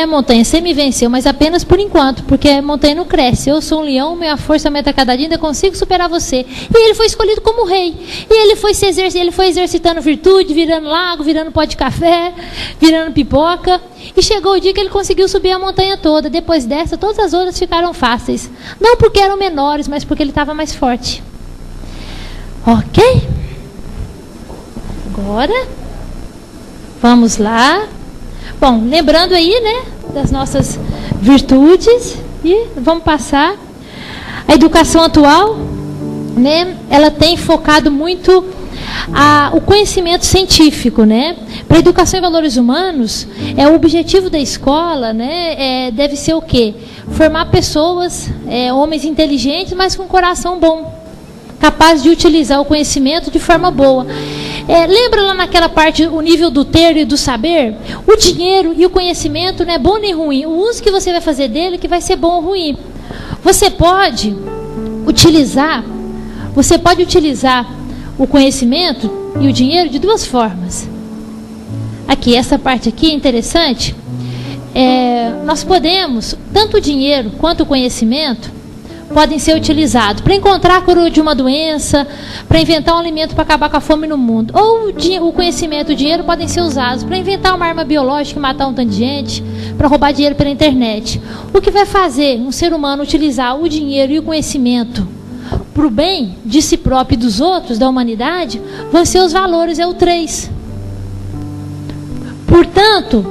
montanha, você me venceu, mas apenas por enquanto, porque a montanha não cresce. Eu sou um leão, minha força aumenta a cada dia, ainda consigo superar você. E ele foi escolhido como rei. E ele foi exercitando virtude, virando lago, virando pó de café, virando pipoca. E chegou o dia que ele conseguiu subir a montanha toda. Depois dessa, todas as outras ficaram fáceis. Não porque eram menores, mas porque ele estava mais forte. Ok? Agora, vamos lá. Bom, lembrando aí, né, das nossas virtudes, e vamos passar. A educação atual, né, ela tem focado muito o conhecimento científico, né? Para a educação em valores humanos, o objetivo da escola, né, deve ser o quê? Formar pessoas, homens inteligentes, mas com coração bom, capazes de utilizar o conhecimento de forma boa. Lembra lá naquela parte, o nível do ter e do saber? O dinheiro e o conhecimento não é bom nem ruim. O uso que você vai fazer dele que vai ser bom ou ruim. Você pode utilizar o conhecimento e o dinheiro de 2 formas. Aqui, essa parte aqui é interessante. Nós podemos, tanto o dinheiro quanto o conhecimento, podem ser utilizados para encontrar a cura de uma doença, para inventar um alimento para acabar com a fome no mundo. Ou o conhecimento e o dinheiro podem ser usados para inventar uma arma biológica e matar um tanto de gente, para roubar dinheiro pela internet. O que vai fazer um ser humano utilizar o dinheiro e o conhecimento para o bem de si próprio e dos outros, da humanidade, vão ser os valores, o 3. Portanto,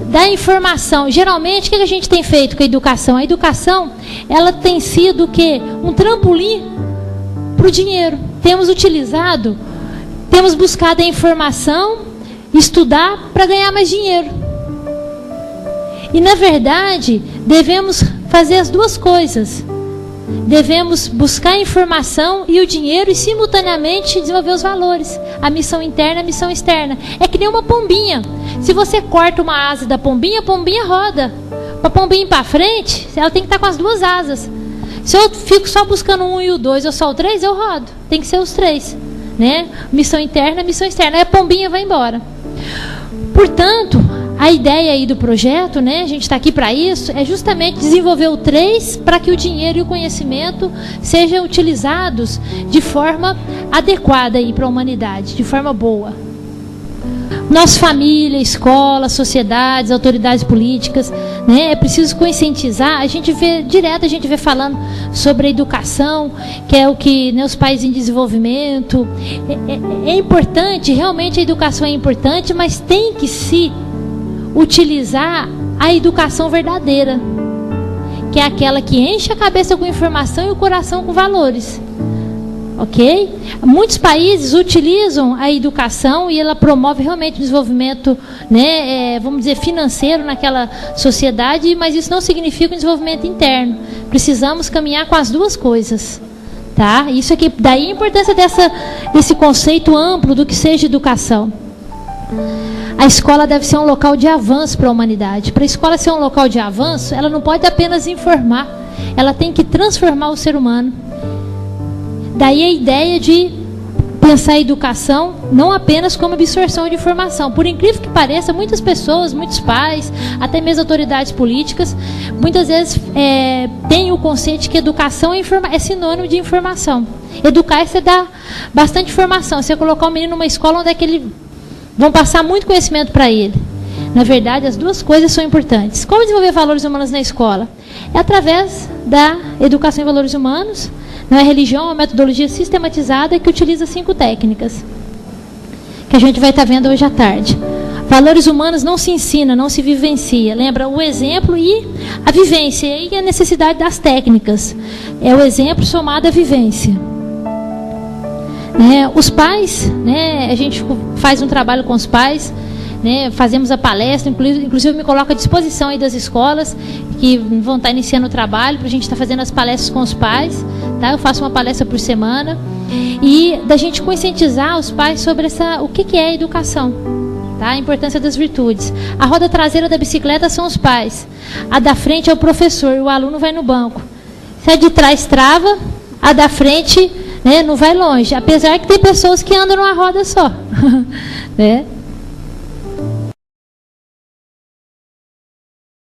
da informação. Geralmente, o que a gente tem feito com a educação? A educação, ela tem sido o quê? Um trampolim para o dinheiro. Temos buscado a informação, estudar para ganhar mais dinheiro. E, na verdade, devemos fazer as 2 coisas. Devemos buscar a informação e o dinheiro e, simultaneamente, desenvolver os valores. A missão interna e a missão externa. É que nem uma pombinha. Se você corta uma asa da pombinha, a pombinha roda. Para a pombinha ir para frente, ela tem que estar com as 2 asas. Se eu fico só buscando 1 e o 2, ou só o 3, eu rodo. Tem que ser os 3. Né? Missão interna, missão externa. Aí a pombinha vai embora. Portanto, a ideia aí do projeto, né, a gente está aqui para isso, é justamente desenvolver o 3 para que o dinheiro e o conhecimento sejam utilizados de forma adequada para a humanidade, de forma boa. Nossa família, escola, sociedades, autoridades políticas, né, é preciso conscientizar. A gente vê falando sobre a educação, que é o que, né, os países em desenvolvimento. É importante, realmente a educação é importante, mas tem que se utilizar a educação verdadeira, que é aquela que enche a cabeça com informação e o coração com valores. Ok? Muitos países utilizam a educação e ela promove realmente o desenvolvimento, né, vamos dizer, financeiro naquela sociedade, mas isso não significa um desenvolvimento interno. Precisamos caminhar com as duas coisas. Tá? Isso aqui, daí a importância desse conceito amplo do que seja educação. A escola deve ser um local de avanço para a humanidade. Para a escola ser um local de avanço, ela não pode apenas informar, ela tem que transformar o ser humano. Daí a ideia de pensar a educação não apenas como absorção de informação. Por incrível que pareça, muitas pessoas, muitos pais, até mesmo autoridades políticas, muitas vezes têm o conceito de que educação é sinônimo de informação. Educar é você dar bastante informação. Você colocar o menino numa escola onde é que ele vão passar muito conhecimento para ele. Na verdade, as duas coisas são importantes. Como desenvolver valores humanos na escola? É através da educação em valores humanos. Não é religião, é uma metodologia sistematizada que utiliza 5 técnicas, que a gente vai estar vendo hoje à tarde. Valores humanos não se ensina, não se vivencia. Lembra o exemplo e a vivência, e a necessidade das técnicas. É o exemplo somado à vivência. Os pais, a gente faz um trabalho com os pais, fazemos a palestra, inclusive eu me coloco à disposição aí das escolas que vão estar iniciando o trabalho, para a gente estar fazendo as palestras com os pais, tá? Eu faço uma palestra por semana, e da gente conscientizar os pais sobre o que é a educação, tá? A importância das virtudes. A roda traseira da bicicleta são os pais, a da frente é o professor, e o aluno vai no banco. Se a de trás trava, a da frente não vai longe, apesar que tem pessoas que andam numa roda só.